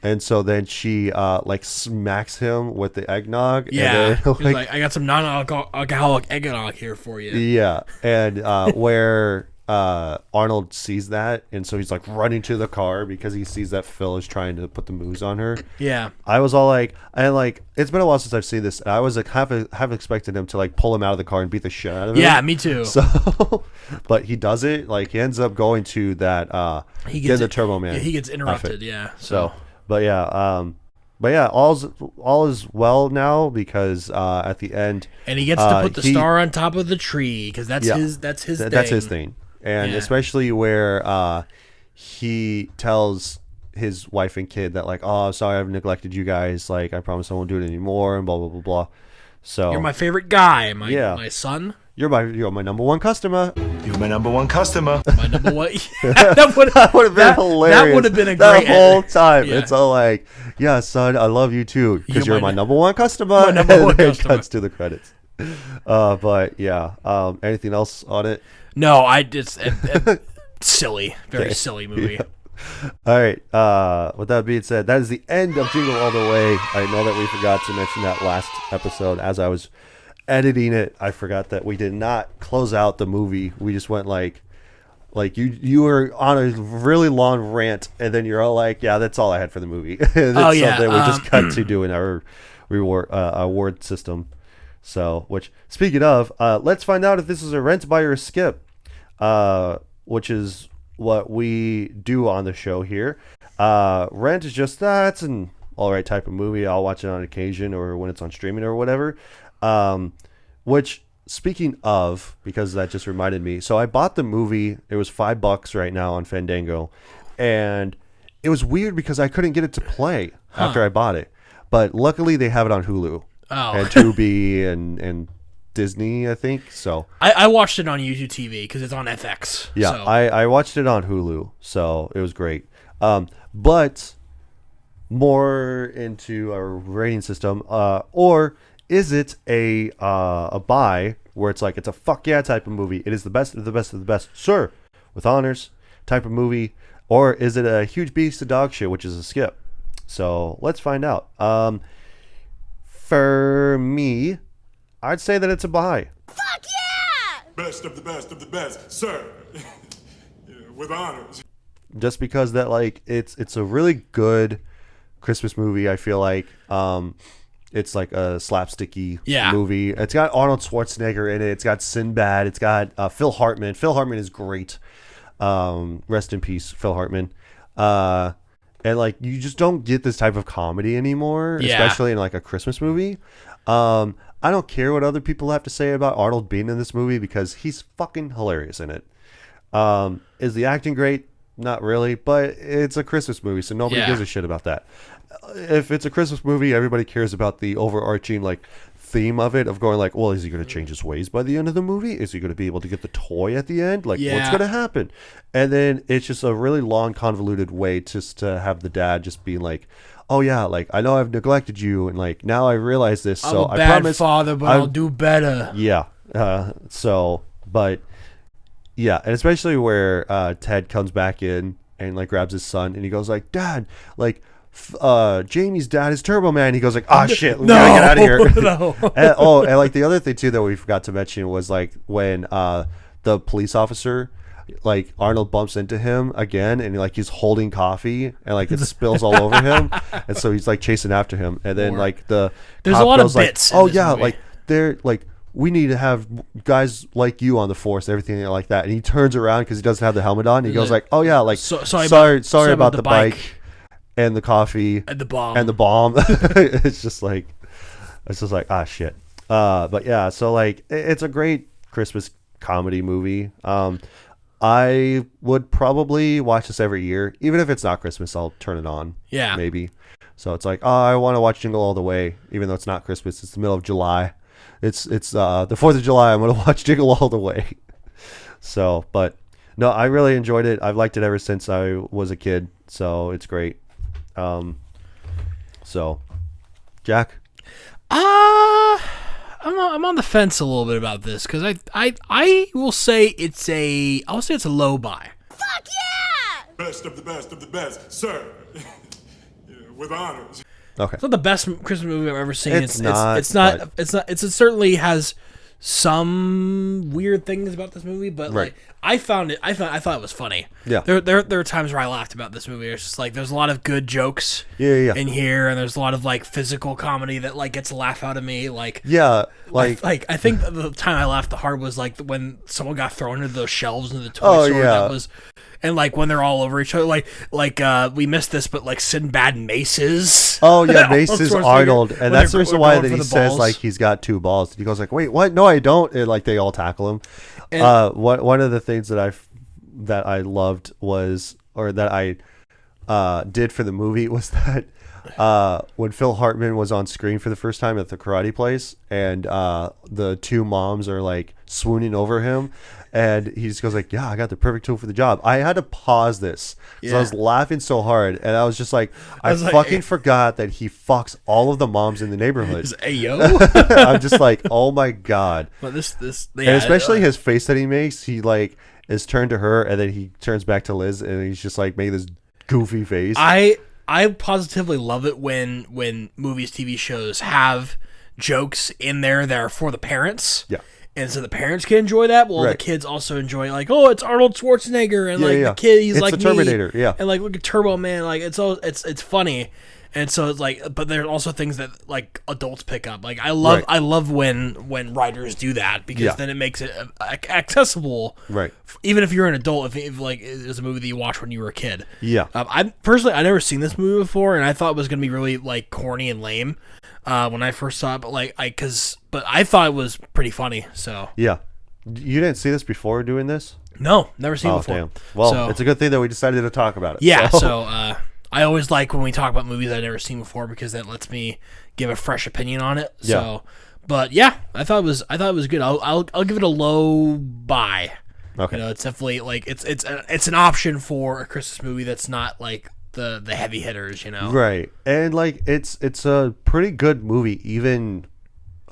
And so then she like smacks him with the eggnog. Yeah, and then, he's like, I got some non-alcoholic eggnog here for you. Yeah, and where Arnold sees that, and so he's like running to the car because he sees that Phil is trying to put the moves on her. Yeah, I was all like, it's been a while since I've seen this. And I was like, half expected him to like pull him out of the car and beat the shit out of him. Yeah, me too. So, but he does it. Like he ends up going to that. He gets the Turbo Man. Yeah, he gets interrupted. outfit. Yeah. So, but yeah, all is well now because at the end, and he gets to put the star on top of the tree because that's his thing. That's his thing. And especially where he tells his wife and kid that like, oh, sorry, I've neglected you guys. Like, I promise I won't do it anymore, and blah blah blah blah. So you're my favorite guy, my son. You're my number one customer. You're my number one customer. My number one. That would have been hilarious. That would have been a great great whole time. Yeah. It's all like, yeah, son, I love you too because you're my number one customer. My number one customer. It cuts to the credits. But yeah, anything else on it? No, silly, very silly movie. Yeah. All right. With that being said, that is the end of Jingle All the Way. I know that we forgot to mention that last episode as I was editing it. I forgot that we did not close out the movie. We just went like you were on a really long rant, and then you're all like, yeah, that's all I had for the movie. Then we just cut to doing our award system. So, which, speaking of, let's find out if this is a rent, buy, or skip, which is what we do on the show here. Rent is just, it's an alright type of movie. I'll watch it on occasion or when it's on streaming or whatever. Which, speaking of, because that just reminded me, so I bought the movie. It was $5 right now on Fandango, and it was weird because I couldn't get it to play after I bought it. But luckily, they have it on Hulu. And Tubi and Disney, I think. So I watched it on YouTube TV because it's on FX. Yeah, so. I watched it on Hulu, so it was great. But more into our rating system, or is it a buy where it's like it's a fuck yeah type of movie? It is the best of the best of the best, sir, with honors type of movie, or is it a huge beast of dog shit, which is a skip? So let's find out. For me, I'd say that it's a buy. Fuck yeah! Best of the best of the best, sir. With honors. Just because that like it's a really good Christmas movie. I feel like it's like a slapsticky movie. It's got Arnold Schwarzenegger in it. It's got Sinbad. It's got Phil Hartman. Phil Hartman is great. Rest in peace, Phil Hartman. And like you just don't get this type of comedy anymore, especially in like a Christmas movie. I don't care what other people have to say about Arnold being in this movie because he's fucking hilarious in it. Is the acting great? Not really, but it's a Christmas movie, so nobody gives a shit about that. If it's a Christmas movie, everybody cares about the overarching like theme of it, of going like, well, is he going to change his ways by the end of the movie? Is he going to be able to get the toy at the end? Like, what's going to happen? And then it's just a really long, convoluted way just to have the dad just being like, oh yeah, like I know I've neglected you, and like now I realize this, so I'm a I promise, father, but I'll do better. Yeah. But yeah, and especially where Ted comes back in and like grabs his son, and he goes like, Dad, like. Jamie's dad is Turbo Man. He goes like, oh shit, we gotta get out of here. No. and like the other thing too that we forgot to mention was like when the police officer, like Arnold bumps into him again, and like he's holding coffee and like it spills all over him, and so he's like chasing after him, and then like there's a lot of bits. Like, oh yeah, movie. Like they're like, we need to have guys like you on the force, everything like that. And he turns around because he doesn't have the helmet on. And he goes like, oh yeah, like sorry about the bike. And the coffee and the bomb it's just like ah shit. But yeah, so like it's a great Christmas comedy movie. I would probably watch this every year, even if it's not Christmas. I'll turn it on, maybe. So it's like, oh, I want to watch Jingle All the Way, even though it's not Christmas. It's the middle of July. It's the 4th of July. I'm gonna watch Jingle All the Way. So, but no, I really enjoyed it. I've liked it ever since I was a kid. So it's great. So Jack, I'm on the fence a little bit about this because I will say it's a low buy. Fuck yeah! Best of the best of the best, sir. with honors. Okay. It's not the best Christmas movie I've ever seen. It's not. It certainly has some weird things about this movie, but Right. like I thought it was funny. Yeah. There are times where I laughed about this movie. It's just like there's a lot of good jokes in here, and there's a lot of like physical comedy that like gets a laugh out of me. Like Yeah, like I think the time I laughed the hard was like when someone got thrown into those shelves in the toy Oh, store. yeah. That was. And like when they're all over each other, we missed this, but like Sinbad maces. Oh yeah, Mace's Arnold Schwarzenegger, Arnold, and when that's the they're reason why going that for he the says balls. like he's got 2 balls. And he goes like, "Wait, what? No, I don't." And like they all tackle him. And- One of the things that I loved was, or that I did for the movie was that when Phil Hartman was on screen for the first time at the karate place, and the 2 moms are like swooning over him. And he just goes like, "Yeah, I got the perfect tool for the job." I had to pause this because I was laughing so hard, and I was just like, I fucking forgot that he fucks all of the moms in the neighborhood. I'm just like, oh my god. But And especially his face that he makes, he like is turned to her, and then he turns back to Liz, and he's just like making this goofy face. I positively love it when movies, TV shows have jokes in there that are for the parents. Yeah. And so the parents can enjoy that, while the Right. kids also enjoy like, oh, it's Arnold Schwarzenegger, and like Yeah. the kid, he's It's like the Terminator, me. yeah. And like look at Turbo Man, like it's funny, and so it's like, but there's also things that like adults pick up. Like I love when writers do that, because then it makes it accessible, Right. Even if you're an adult, if like it's a movie that you watched when you were a kid. Yeah. I personally, I never seen this movie before, and I thought it was gonna be really like corny and lame when I first saw it. But like but I thought it was pretty funny. So Yeah. You didn't see this before doing this? no, never seen it Oh, before. damn. Well, So- it's a good thing that we decided to talk about it. Yeah, so I always like when we talk about movies I've never seen before, because that lets me give a fresh opinion on it. Yeah. So, but yeah, I thought it was good. I'll give it a low buy. Okay. You know, it's definitely like it's an option for a Christmas movie that's not like the heavy hitters. You know, Right. And like it's a pretty good movie, even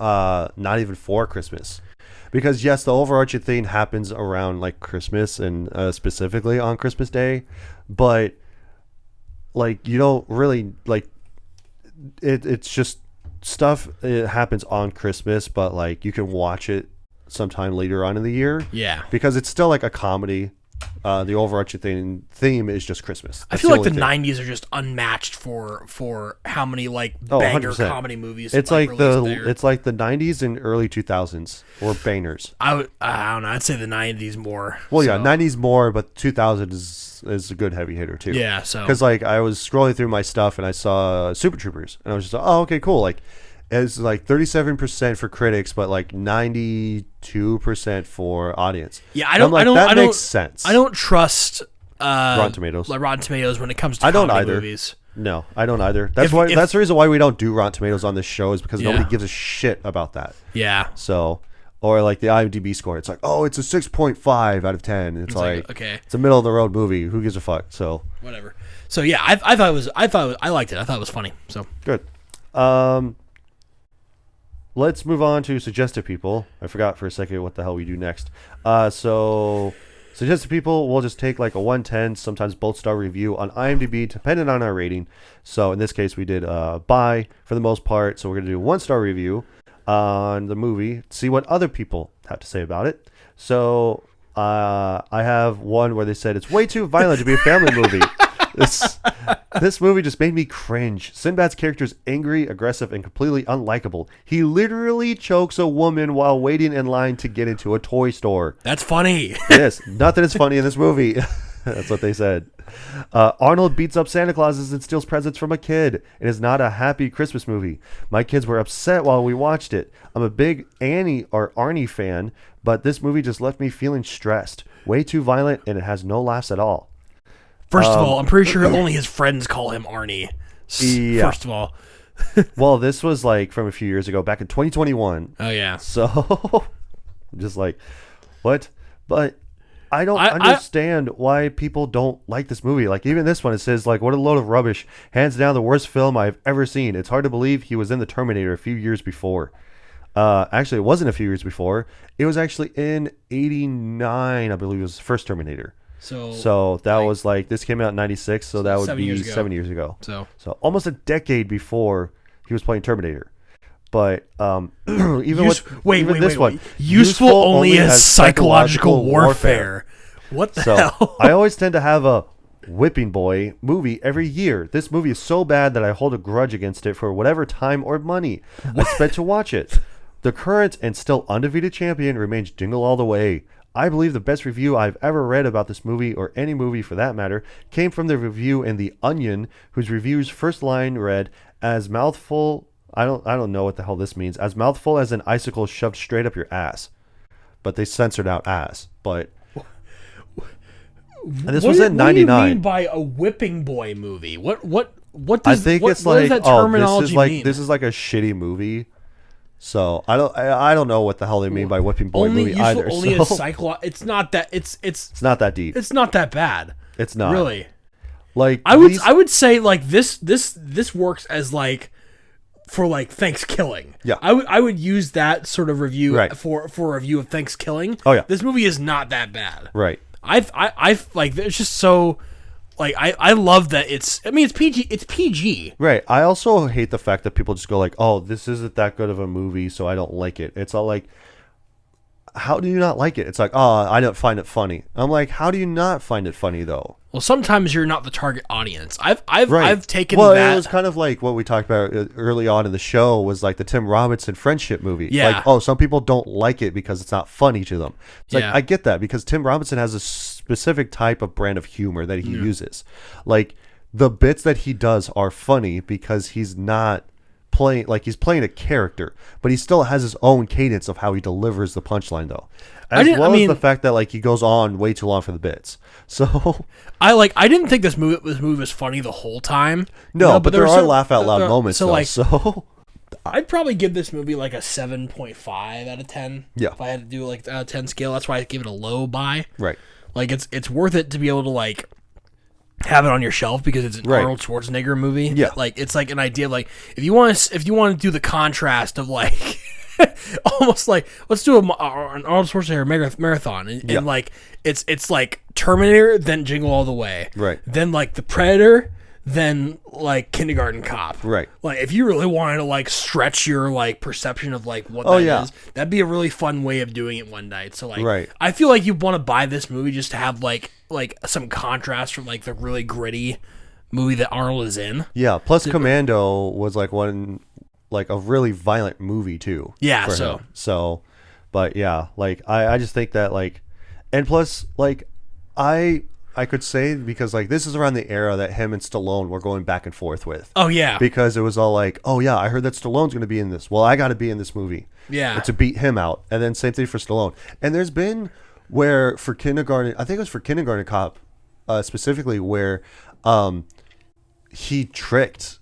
not even for Christmas. Because yes, the overarching thing happens around like Christmas, and specifically on Christmas Day, but like you don't really like it's just stuff. It happens on Christmas, but like you can watch it sometime later on in the year. Yeah. Because it's still like a comedy. The overarching theme is just Christmas. I That's feel like the only thing. '90s are just unmatched for how many like Oh, banger 100%. comedy movies. It's like released there. it's like the 90s and early 2000s were bangers. I don't know. I'd say the '90s more. Well, yeah, so. 90s more, but 2000 is a good heavy hitter too. Yeah, so Because like I was scrolling through my stuff and I saw Super Troopers, and I was just like, oh, okay, cool. Like it's like 37% for critics, but like 92% for audience. yeah, And I'm like, that makes sense. I don't trust Rotten Tomatoes. like Rotten Tomatoes when it comes to I don't comedy either. movies. No, I don't either. That's why. If- That's the reason why we don't do Rotten Tomatoes on this show, is because Yeah. nobody gives a shit about that. Yeah, So, or like the IMDb score, it's like, oh, it's a 6.5 out of 10. It's like, okay, it's a middle of the road movie. Who gives a fuck? So whatever. So yeah, I thought it was I liked it. I thought it was funny. So good. Let's move on to suggested people. I forgot for a second what the hell we do next. So suggested people, we'll just take like a 110, sometimes both star review on IMDb, depending on our rating. So in this case, we did buy for the most part. So we're gonna do a 1-star review on the movie, see what other people have to say about it. So I have one where they said it's way too violent to be a family movie. This movie just made me cringe. Sinbad's character is angry, aggressive, and completely unlikable. He literally chokes a woman while waiting in line to get into a toy store. that's funny. Yes, nothing is funny in this movie. That's what they said. Arnold beats up Santa Clauses and steals presents from a kid. It is not a happy Christmas movie. My kids were upset while we watched it. I'm a big Arnie fan, but this movie just left me feeling stressed. Way too violent, and it has no laughs at all. First of all, I'm pretty sure only his friends call him Arnie. Yeah. First of all, Well, this was like from a few years ago, back in 2021. oh yeah. So, I'm just like, what? But I don't understand why people don't like this movie. Like, even this one, it says, like, what a load of rubbish. Hands down, the worst film I've ever seen. It's hard to believe he was in The Terminator a few years before. Actually, it wasn't a few years before. It was actually in 89, I believe, it was the first Terminator. So that was like, this came out in 96, so that would 7 be years ago. 7 years ago. So Almost a decade before he was playing Terminator. But even this one, useful only as psychological warfare. What the hell? I always tend to have a Whipping Boy movie every year. This movie is so bad that I hold a grudge against it for whatever time or money I spent to watch it. The current and still undefeated champion remains Jingle All the Way. I believe the best review I've ever read about this movie, or any movie for that matter, came from the review in The Onion, whose review's first line read, as mouthful... I don't know what the hell this means. As mouthful as an icicle shoved straight up your ass. But they censored out ass. But... And this was in 99. What do you mean by a Whipping Boy movie? What does I think it's what like, does that terminology mean? This is like a shitty movie. So I don't know what the hell they mean by Whipping Boy movie either. Only so. it's not that it's not that deep. It's not that bad. It's not really. Like I would say like this works as like for like Thanksgiving. Yeah. I would use that sort of review Right. for a review of Thanksgiving. Oh yeah. This movie is not that bad. Right. I've like it's just so like I love that it's PG. Right. I also hate the fact that people just go like, "Oh, this isn't that good of a movie, so I don't like it." It's all like, how do you not like it? It's like, "Oh, I don't find it funny." I'm like, how do you not find it funny though? Well, sometimes you're not the target audience. I've taken well, that. It was kind of like what we talked about early on in the show was like the Tim Robinson friendship movie. Yeah. Like, oh, some people don't like it because it's not funny to them. It's like, Yeah. I get that because Tim Robinson has a specific type of brand of humor that he uses. Like the bits that he does are funny because he's not playing, like he's playing a character, but he still has his own cadence of how he delivers the punchline though. As well as the fact that like he goes on way too long for the bits. So I didn't think this movie was funny the whole time. No, but there are laugh out loud moments so though. like, So I'd probably give this movie like a 7.5 out of 10. Yeah. If I had to do like a 10 scale, that's why I give it a low buy. right. Like it's worth it to be able to like have it on your shelf because it's an Right. Arnold Schwarzenegger movie. Yeah. Like it's like an idea of like if you want to do the contrast of like almost like let's do an Arnold Schwarzenegger marathon and like it's like Terminator, then Jingle All the Way, Right. then like The Predator, then like Kindergarten Cop, Right. Like if you really wanted to like stretch your like perception of like what yeah. is, that'd be a really fun way of doing it one night. So like Right. I feel like you want to buy this movie just to have like some contrast from like the really gritty movie that Arnold is in. Yeah, plus Commando was like a really violent movie too. Yeah, for him. So but yeah, like I just think that like, and plus like I could say because like this is around the era that him and Stallone were going back and forth with. Oh yeah. Because it was all like, oh yeah, I heard that Stallone's going to be in this. Well, I got to be in this movie. Yeah. To beat him out, and then same thing for Stallone. And there's been where for Kindergarten, I think it was for Kindergarten Cop, specifically where, he tricked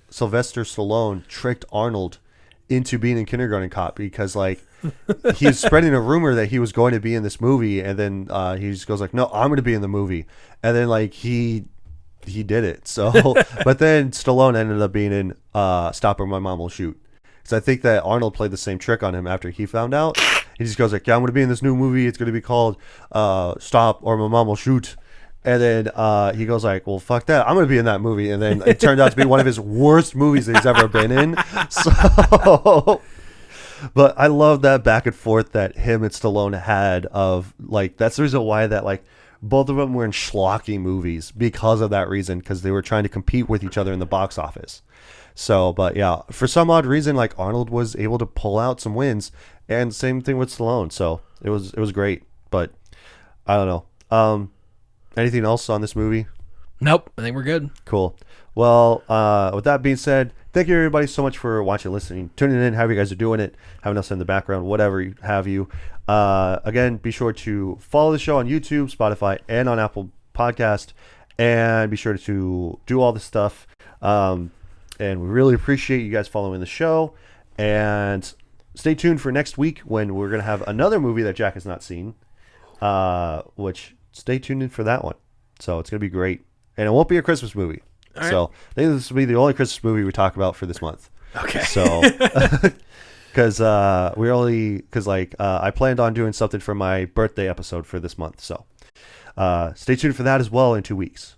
Sylvester Stallone tricked Arnold into being in Kindergarten Cop because like he's spreading a rumor that he was going to be in this movie, and then he just goes like, no, I'm going to be in the movie, and then like he did it. So but then Stallone ended up being in Stop or My Mom Will Shoot. So I think that Arnold played the same trick on him after he found out. He just goes like, yeah, I'm going to be in this new movie. It's going to be called Stop or My Mom Will Shoot. And then he goes like, well, fuck that. I'm going to be in that movie. And then it turned out to be one of his worst movies that he's ever been in. So, but I love that back and forth that him and Stallone had of like, that's the reason why that like both of them were in schlocky movies because of that reason, because they were trying to compete with each other in the box office. So, but yeah, for some odd reason, like Arnold was able to pull out some wins, and same thing with Stallone. So it was great, but I don't know. Anything else on this movie? Nope, I think we're good. Cool. Well, with that being said, thank you everybody so much for watching, listening, tuning in, however you guys are doing it, having us in the background, whatever have you. Again, be sure to follow the show on YouTube, Spotify, and on Apple Podcast, and be sure to do all this stuff. And we really appreciate you guys following the show. And stay tuned for next week when we're going to have another movie that Jack has not seen, which stay tuned in for that one. So it's going to be great. And it won't be a Christmas movie. All right. So I think this will be the only Christmas movie we talk about for this month. Okay. So, because I planned on doing something for my birthday episode for this month. So Stay tuned for that as well in 2 weeks.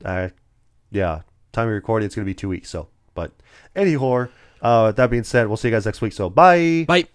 Yeah, time of recording, it's going to be 2 weeks. So, but anyhow, that being said, we'll see you guys next week. So, bye. Bye.